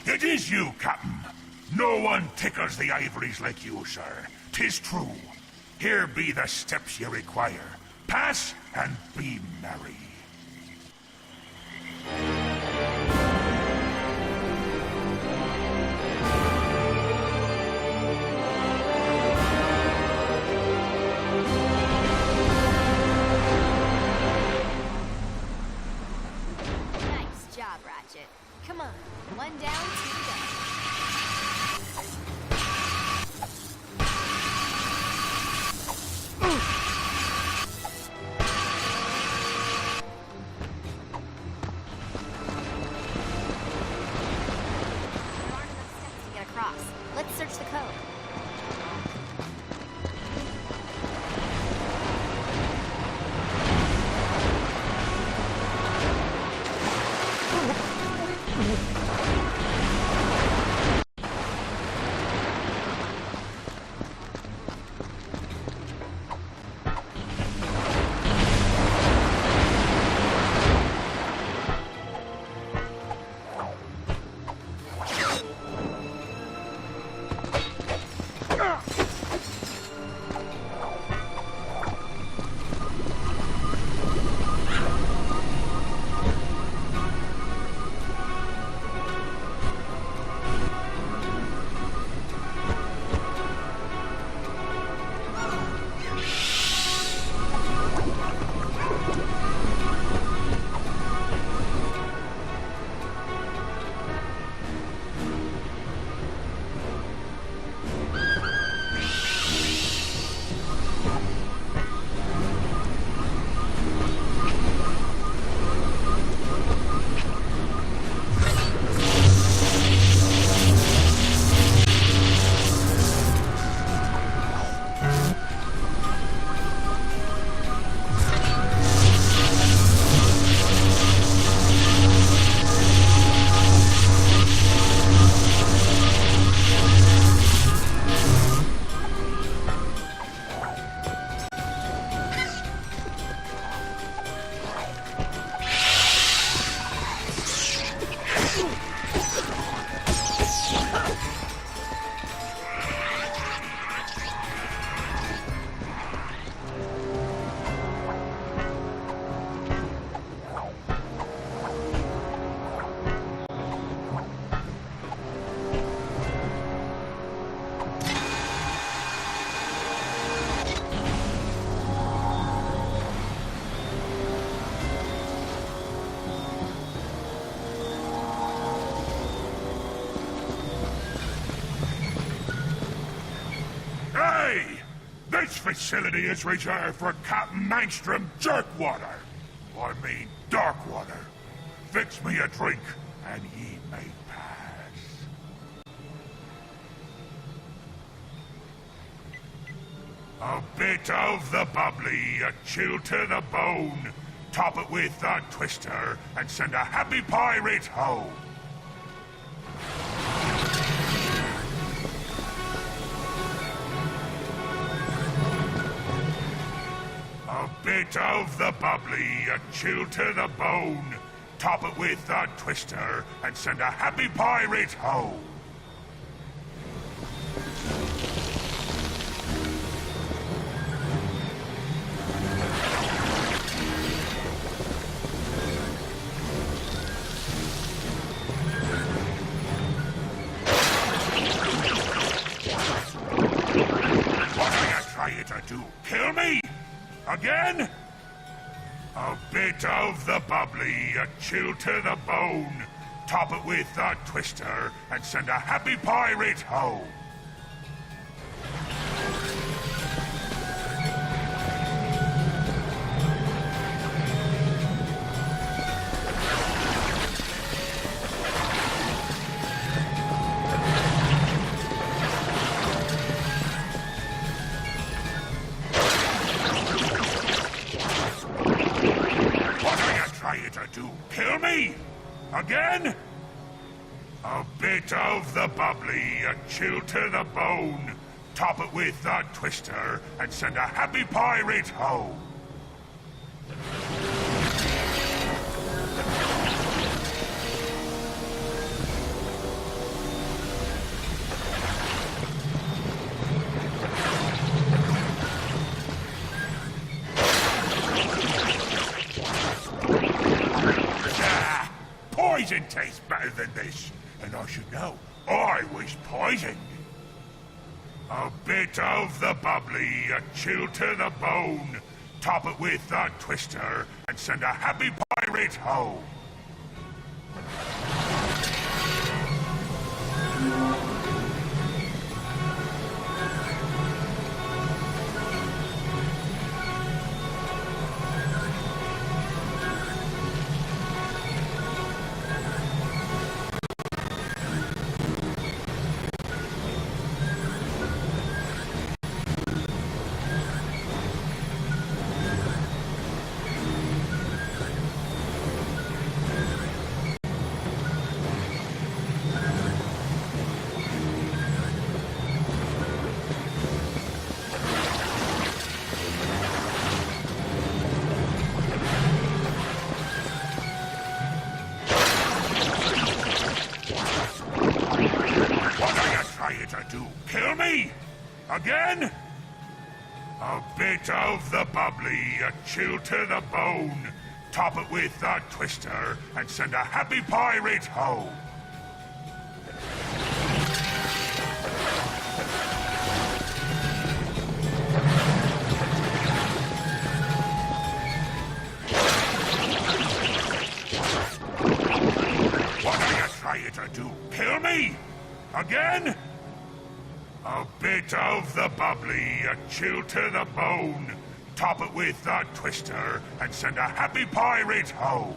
It is you, Captain. No one tickles the ivories like you, sir. 'Tis true. Here be the steps you require. Pass and be merry. Nice job, Ratchet. Come on, one down, two to go. Let's search the code. This facility is reserved for Captain Angstrom Jerkwater. I mean Darkwater. Fix me a drink, and ye may pass. A bit of the bubbly, a chill to the bone. Top it with a twister, and send a happy pirate home. A bit of the bubbly, a chill to the bone. Top it with a twister, and send a happy pirate home. What are you trying to do? Kill me? Again? A bit of the bubbly, a chill to the bone. Top it with a twister and send a happy pirate home. Kill me? Again? A bit of the bubbly, a chill to the bone. Top it with a twister and send a happy pirate home. Poison tastes better than this, and I should know. I was poisoned. A bit of the bubbly, a chill to the bone. Top it with a twister and send a happy pirate home. Kill me? Again? A bit of the bubbly, a chill to the bone. Top it with a twister and send a happy pirate home. What are you trying to do? Kill me? Again? A bit of the bubbly, a chill to the bone. Top it with a twister and send a happy pirate home.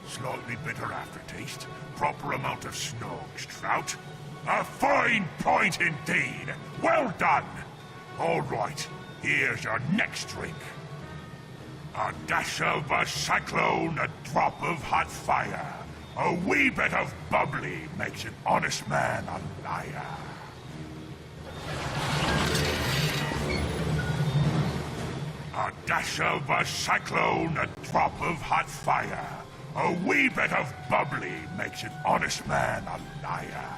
Slightly bitter aftertaste. Proper amount of snogs, trout. A fine point indeed. Well done. All right, here's your next drink. A dash of a cyclone, a drop of hot fire. A wee bit of bubbly makes an honest man a liar. A dash of a cyclone, a drop of hot fire. A wee bit of bubbly makes an honest man a liar.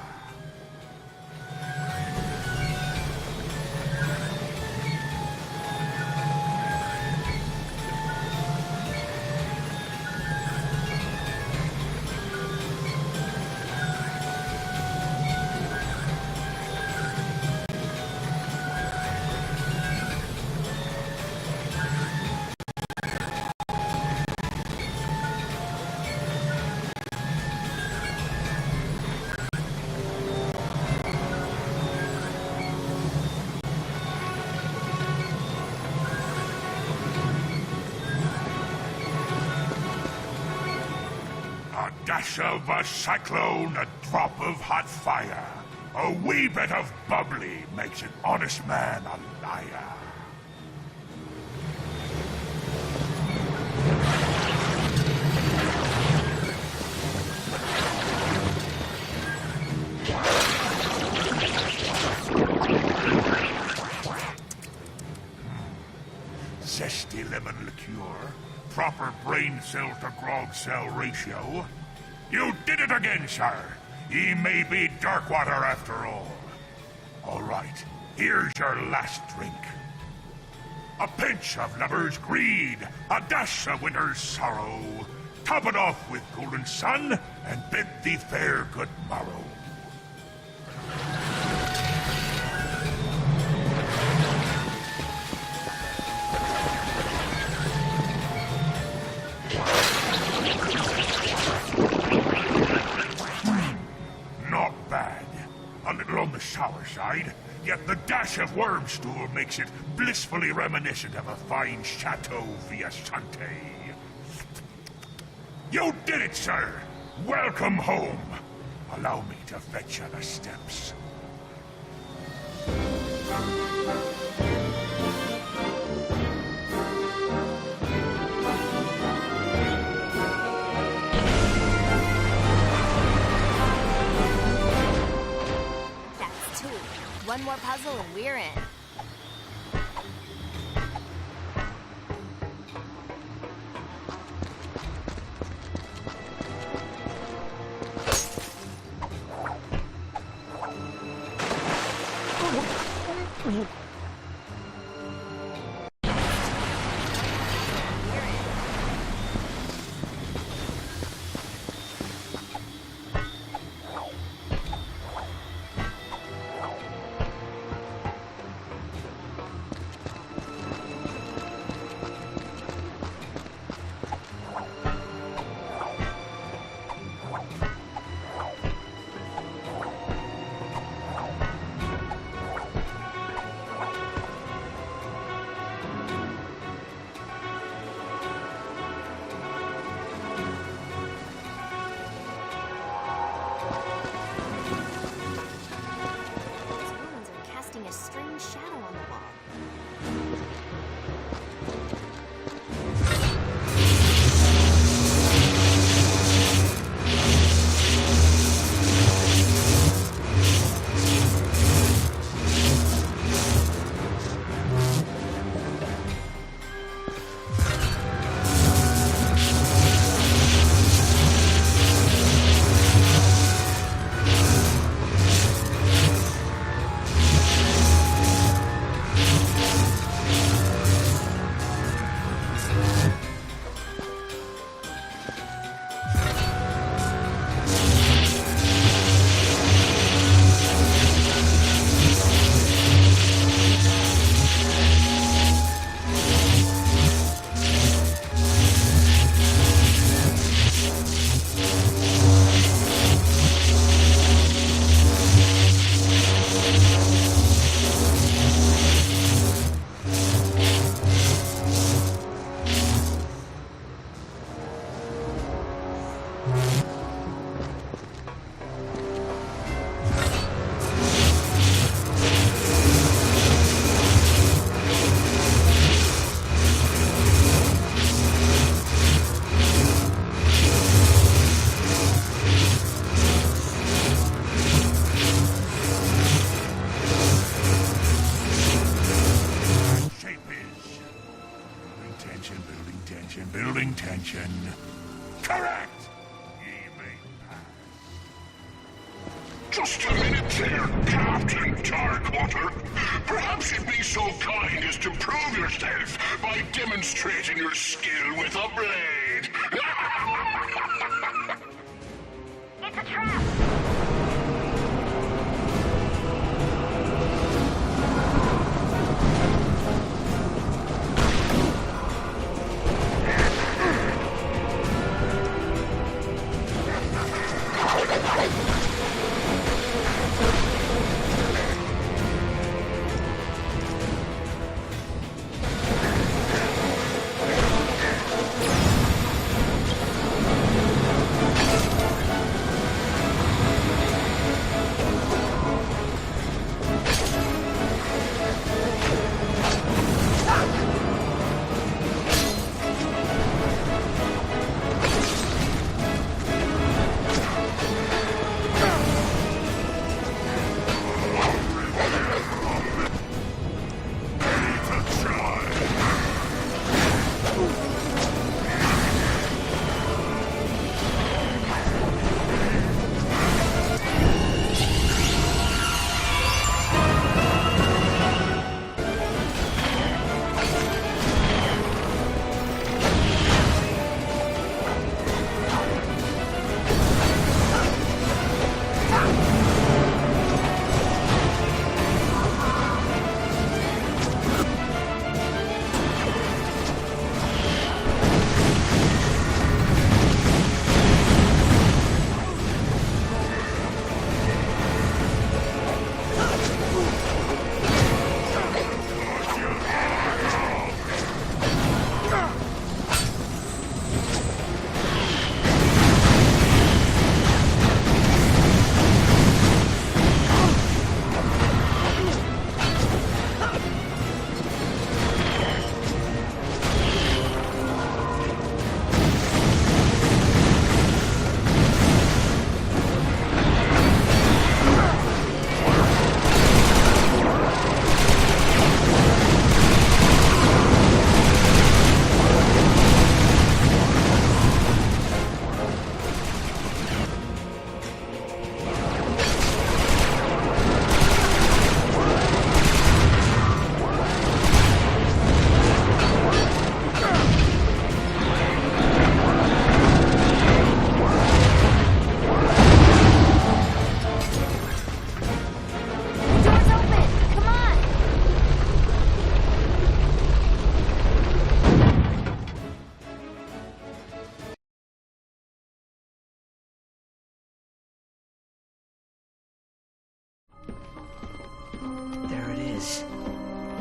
A dash of a cyclone, a drop of hot fire. A wee bit of bubbly makes an honest man a liar. zesty lemon liqueur, proper brain cell to grog cell ratio. You did it again, sir. He may be Darkwater after all. All right, here's your last drink. A pinch of lover's greed, a dash of winter's sorrow. Top it off with golden sun, and bid thee fair good morrow. Not bad. A little on the sour side, yet the dash of worm stool makes it blissfully reminiscent of a fine Chateau Viasante. You did it, sir! Welcome home! Allow me to fetch you the steps. That's two. One more puzzle and we're in. A strange shadow on the wall. Building tension. Correct! Ye may pass. Just a minute there, Captain Darkwater. Perhaps you'd be so kind as to prove yourself by demonstrating your skill with a blade. It's a trap!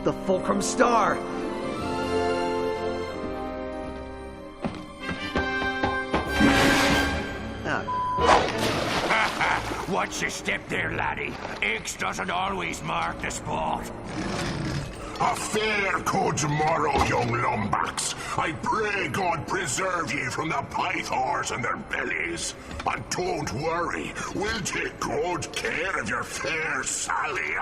the Fulcrum Star. Watch your step there, laddie. X doesn't always mark the spot. A fair good tomorrow, young lumbax. I pray God preserve ye from the pythors and their bellies. And don't worry, we'll take good care of your fair Sally.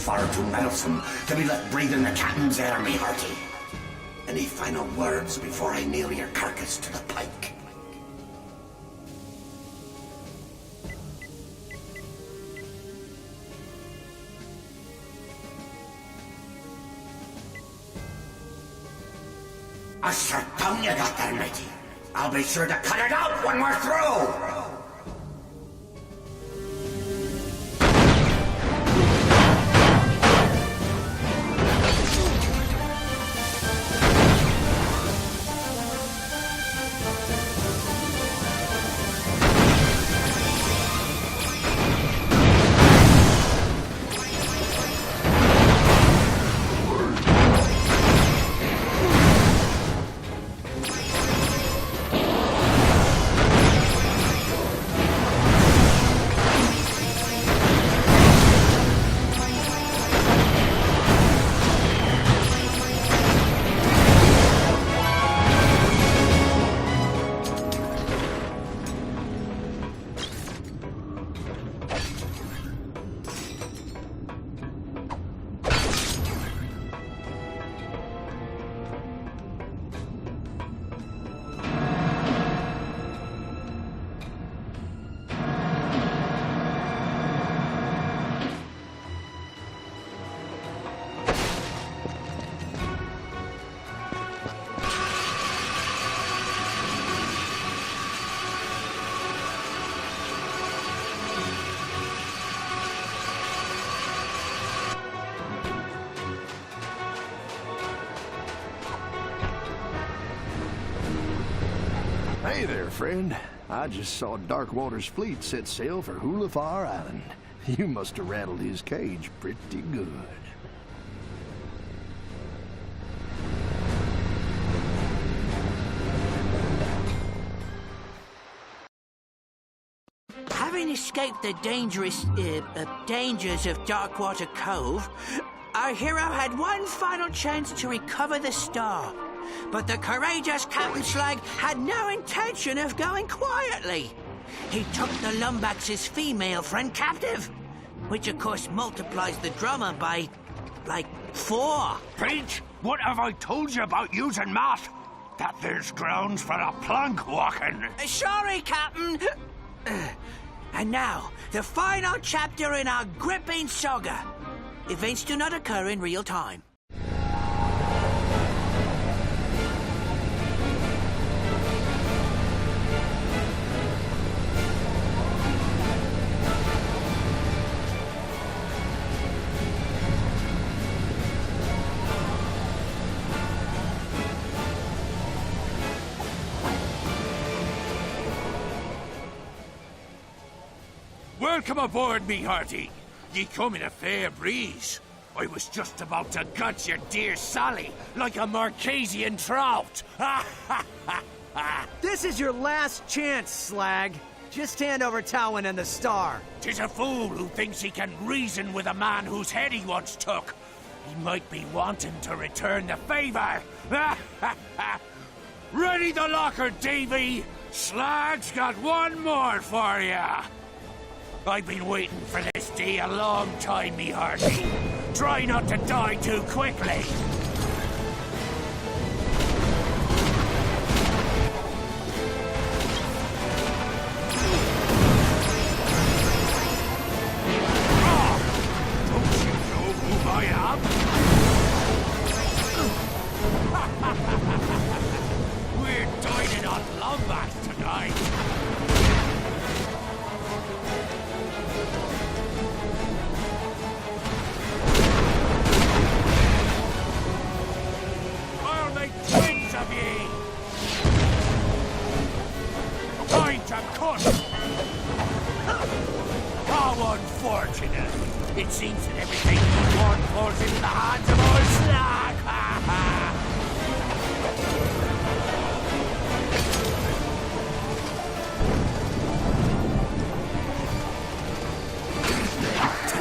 far too meddlesome to be left breathing the captain's air, me hearty. Any final words before I nail your carcass to the pike? A sharp tongue you got there, matey. I'll be sure to cut it out when we're through! Hey there, friend. I just saw Darkwater's fleet set sail for Hulafar Island. You must have rattled his cage pretty good. Having escaped the dangers of Darkwater Cove, our hero had one final chance to recover the star. But the courageous Captain Slag had no intention of going quietly. He took the Lumbax's female friend captive, which of course multiplies the drummer by, like, 4. Pete, what have I told you about using math? That there's grounds for a plank walking. Sorry, Captain. And now, the final chapter in our gripping saga. Events do not occur in real time. Welcome aboard, me hearty. Ye come in a fair breeze. I was just about to gut your dear Sally like a Marquesian trout. This is your last chance, Slag. Just hand over Towin and the star. 'Tis a fool who thinks he can reason with a man whose head he once took. He might be wanting to return the favor. Ready the locker, Davy. Slag's got one more for ya. I've been waiting for this day a long time, me hearty. Try not to die too quickly. Oh, don't you know who I am? We're dining on Lombax tonight. Of ye! Time to cut! How unfortunate! It seems that everything you want falls into the hands of old Slag!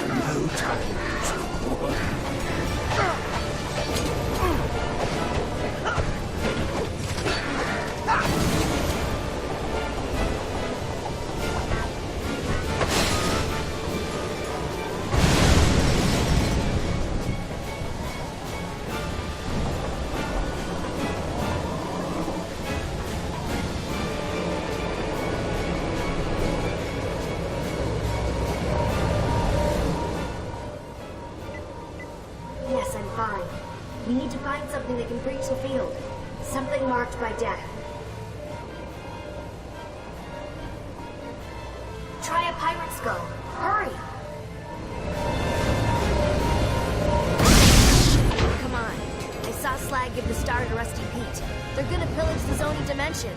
No time. need to find something that can breach the field. Something marked by death. Try a pirate skull. Hurry! Come on. I saw Slag give the star to Rusty Pete. They're gonna pillage the Zoni dimension.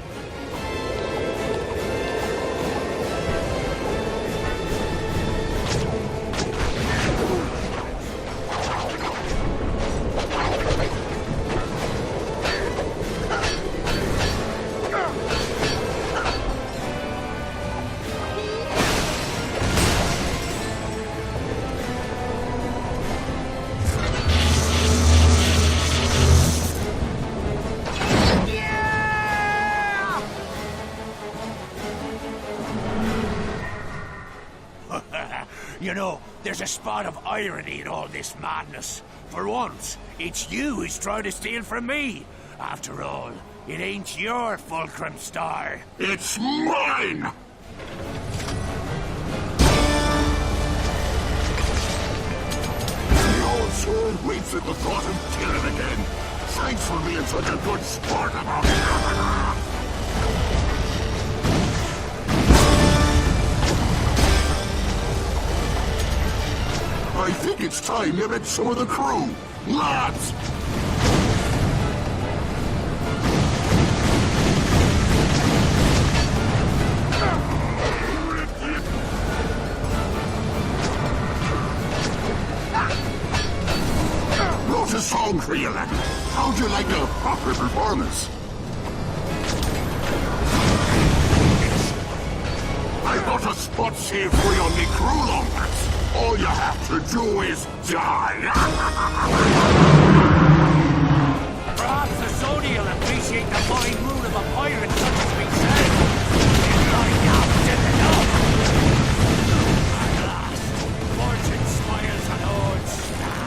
You know, there's a spot of irony in all this madness. For once, it's you who's trying to steal from me. After all, it ain't your fulcrum star. It's mine! The old soul weeps at the thought of killing again. Thanks for being such a good sport about it. I think it's time you met some of the crew. Lads! Wrote a song for you, lad. How'd you like a proper performance? I got a spot saved for you on the crew, Lombax. All you have to do is die. Perhaps the Zoni will appreciate the fine mood of a pirate such as myself. It's like captain enough. At last, fortune smiles on old Stan.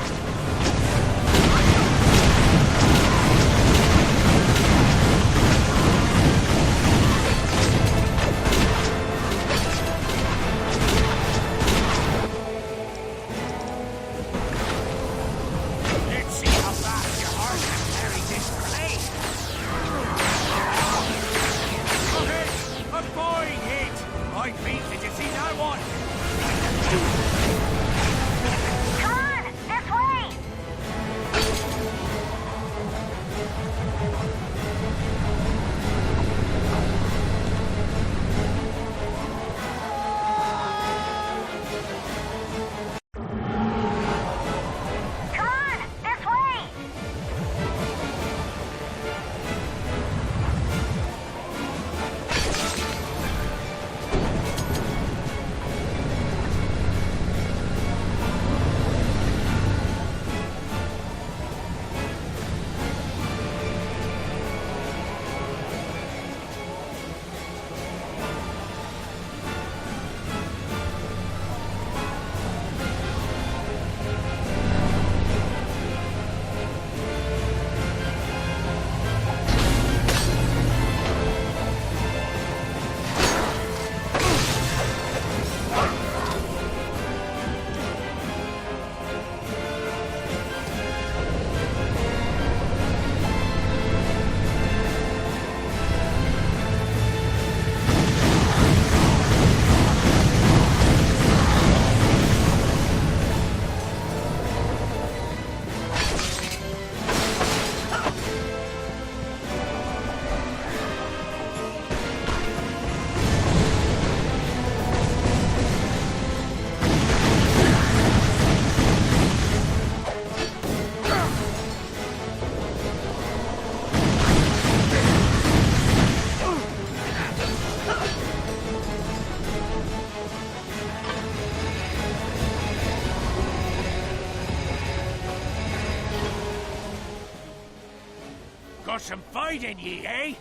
Got some fight in ye, eh?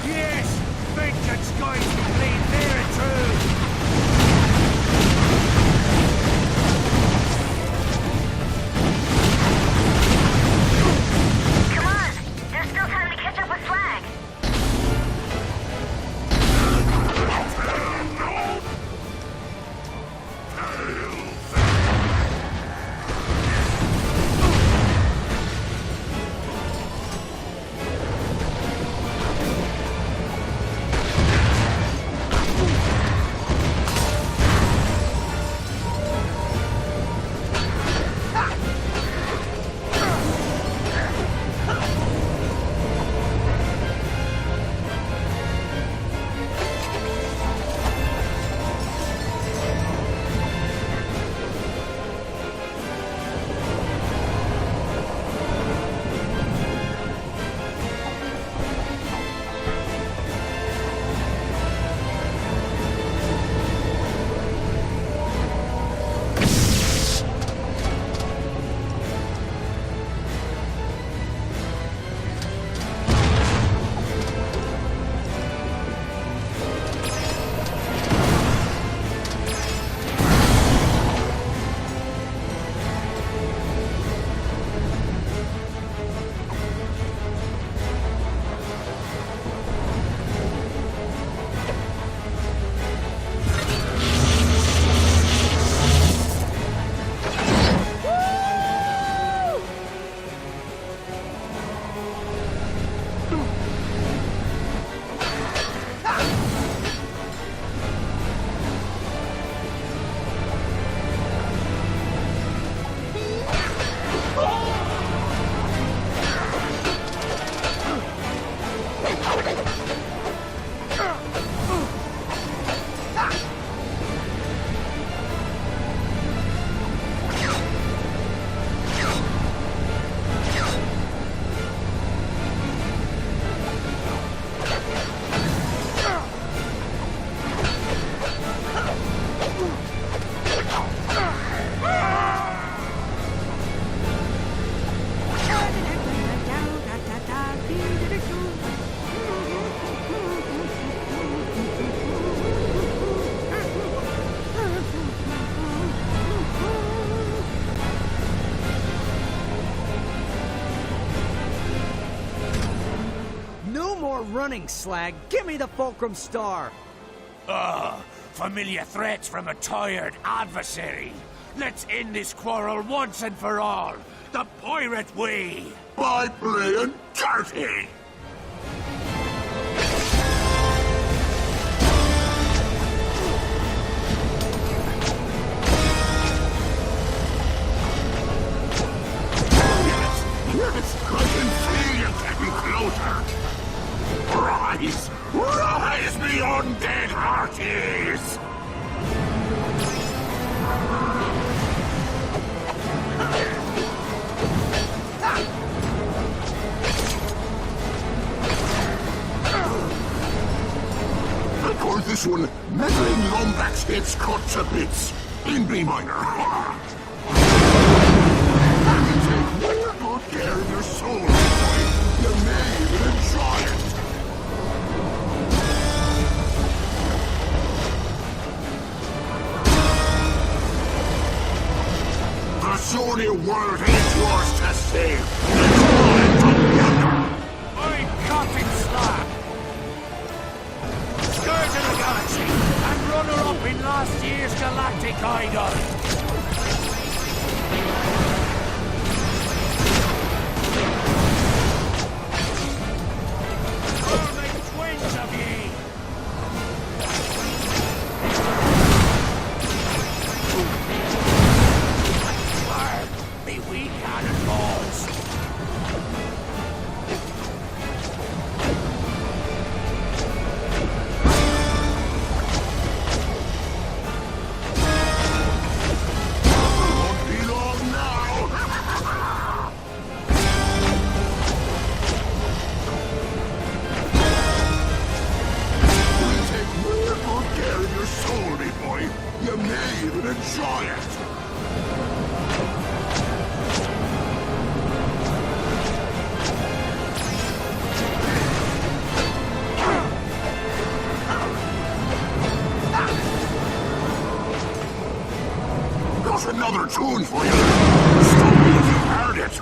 Yes! Vengeance going to bleed fair and true! Come on! There's still time running, Slag. Give me the Fulcrum Star. Familiar threats from a tired adversary. Let's end this quarrel once and for all. The pirate way. By playing dirty. Yes, I can feel you getting closer. Rise! Rise, the undead hearties! I call this one meddling Lombax gets cut to bits in B minor. Take care of your soul, boy. You may even enjoy it. The Sony world ain't yours to save. It's mine to plunder. I'm Captain Slack. Scourge of the Galaxy and runner-up in last year's Galactic Idol. Another tune for you. Stop me if you heard it.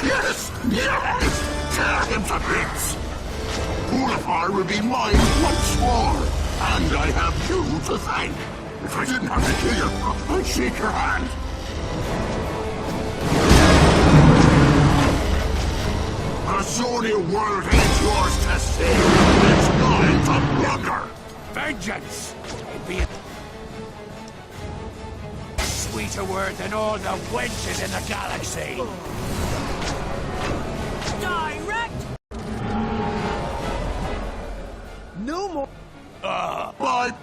Yes, yes! Tear him to bits! Boulevard will be mine once more, and I have you to thank. If I didn't have to kill you, I'd shake your hand. The Sony world ain't yours to save. It's mine to plunder. Vengeance! It'd be sweeter word than all the wenches in the galaxy. Direct! No more. Bye.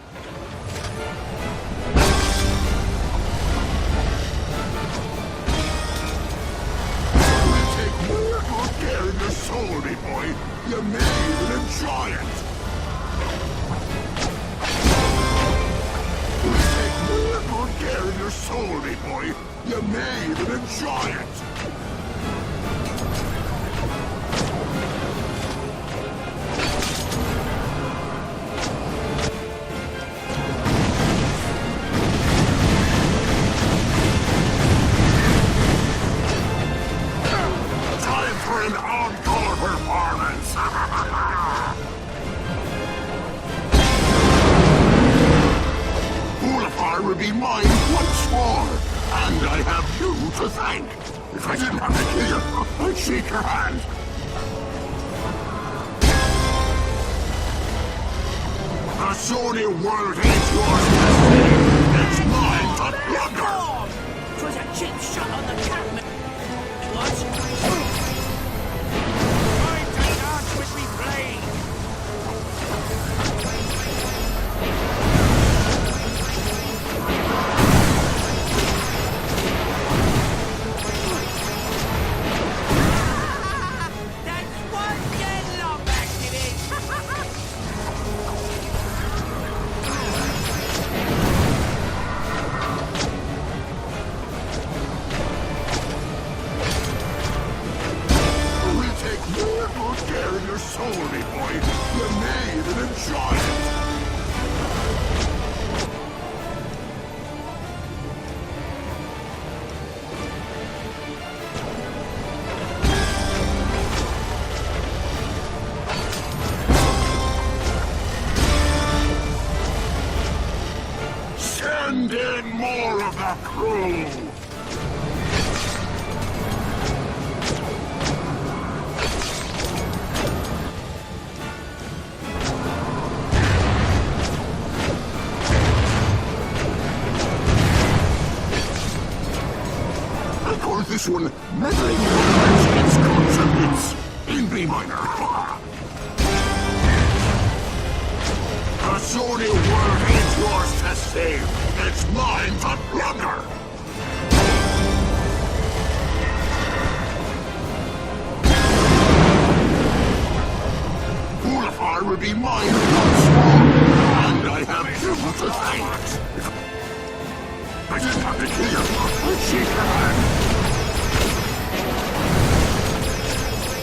We'll take more good care of your soul, me boy. You may even enjoy it. Good care of your soul, me boy. You may even enjoy it. Time for an encore performance. Boulevard will be mine once more, and I have you to thank. If I didn't have to kill you, I'd shake your hand. The Sony world ain't yours to save. It's mine to plunder. 'Twas a cheap shot on the captain. It was. Time to dance with me blade. Send in more of the crew! I call this one meddling against consonants in B minor. The Zony world is yours to save. It's mine to plunder. Ulafar will be mine once more, and I have you to thank. I just have to kill your shake your hand.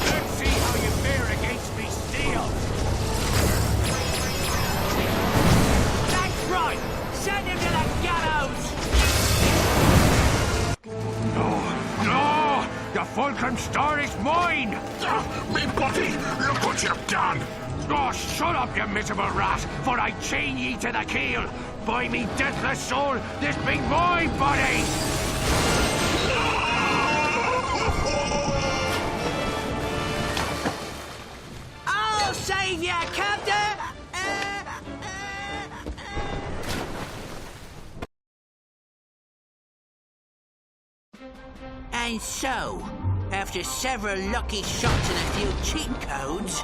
Let's see how you fare against me steel. That's right! Send him to the gallows! No! The Fulcrum Star is mine! Me body, look what you've done! Oh, shut up, you miserable rat, for I chain ye to the keel! By me deathless soul, this be my body! I'll save ya, Captain! And so, after several lucky shots and a few cheat codes,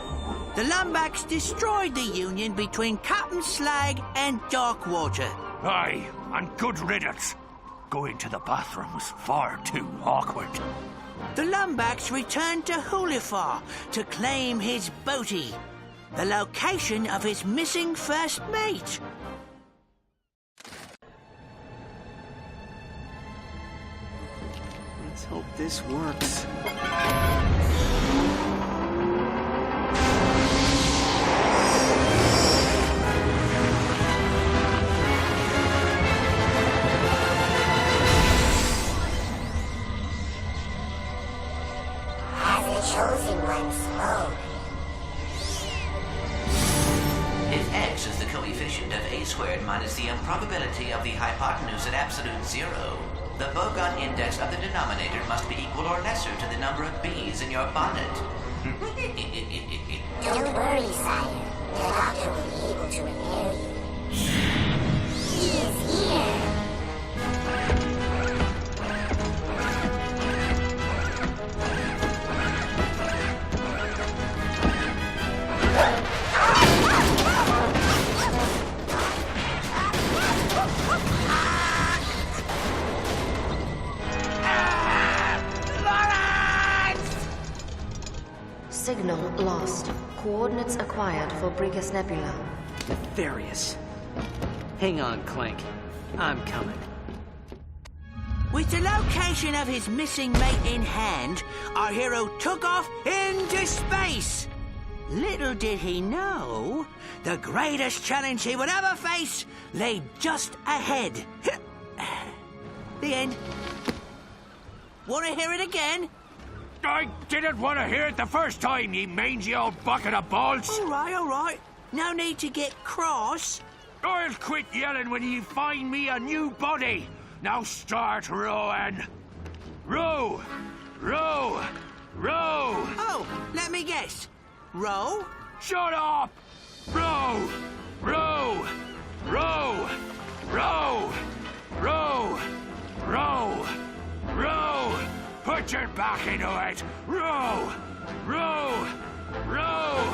the Lombax destroyed the union between Captain Slag and Darkwater. Aye, and good riddance. Going to the bathroom was far too awkward. The Lombax returned to Hulifar to claim his booty, the location of his missing first mate. Let's hope this works. Chosen one spoke. If x is the coefficient of a squared minus the improbability of the hypotenuse at absolute zero, the bogon index of the denominator must be equal or lesser to the number of bees in your bonnet. Don't worry, sire. The doctor will be able to repair you. He is here. Signal lost. Coordinates acquired for Brigus Nebula. Nefarious. Hang on, Clank. I'm coming. With the location of his missing mate in hand, our hero took off into space. Little did he know, the greatest challenge he would ever face lay just ahead. The end. Want to hear it again? I didn't want to hear it the first time, ye mangy old bucket of balls. All right. No need to get cross. I'll quit yelling when ye find me a new body. Now start rowing. Row! Row! Row! Oh, let me guess. Row? Shut up! Row! Row! Row! Row! Row! Row! Row! Put your back into it! Row! Row! Row!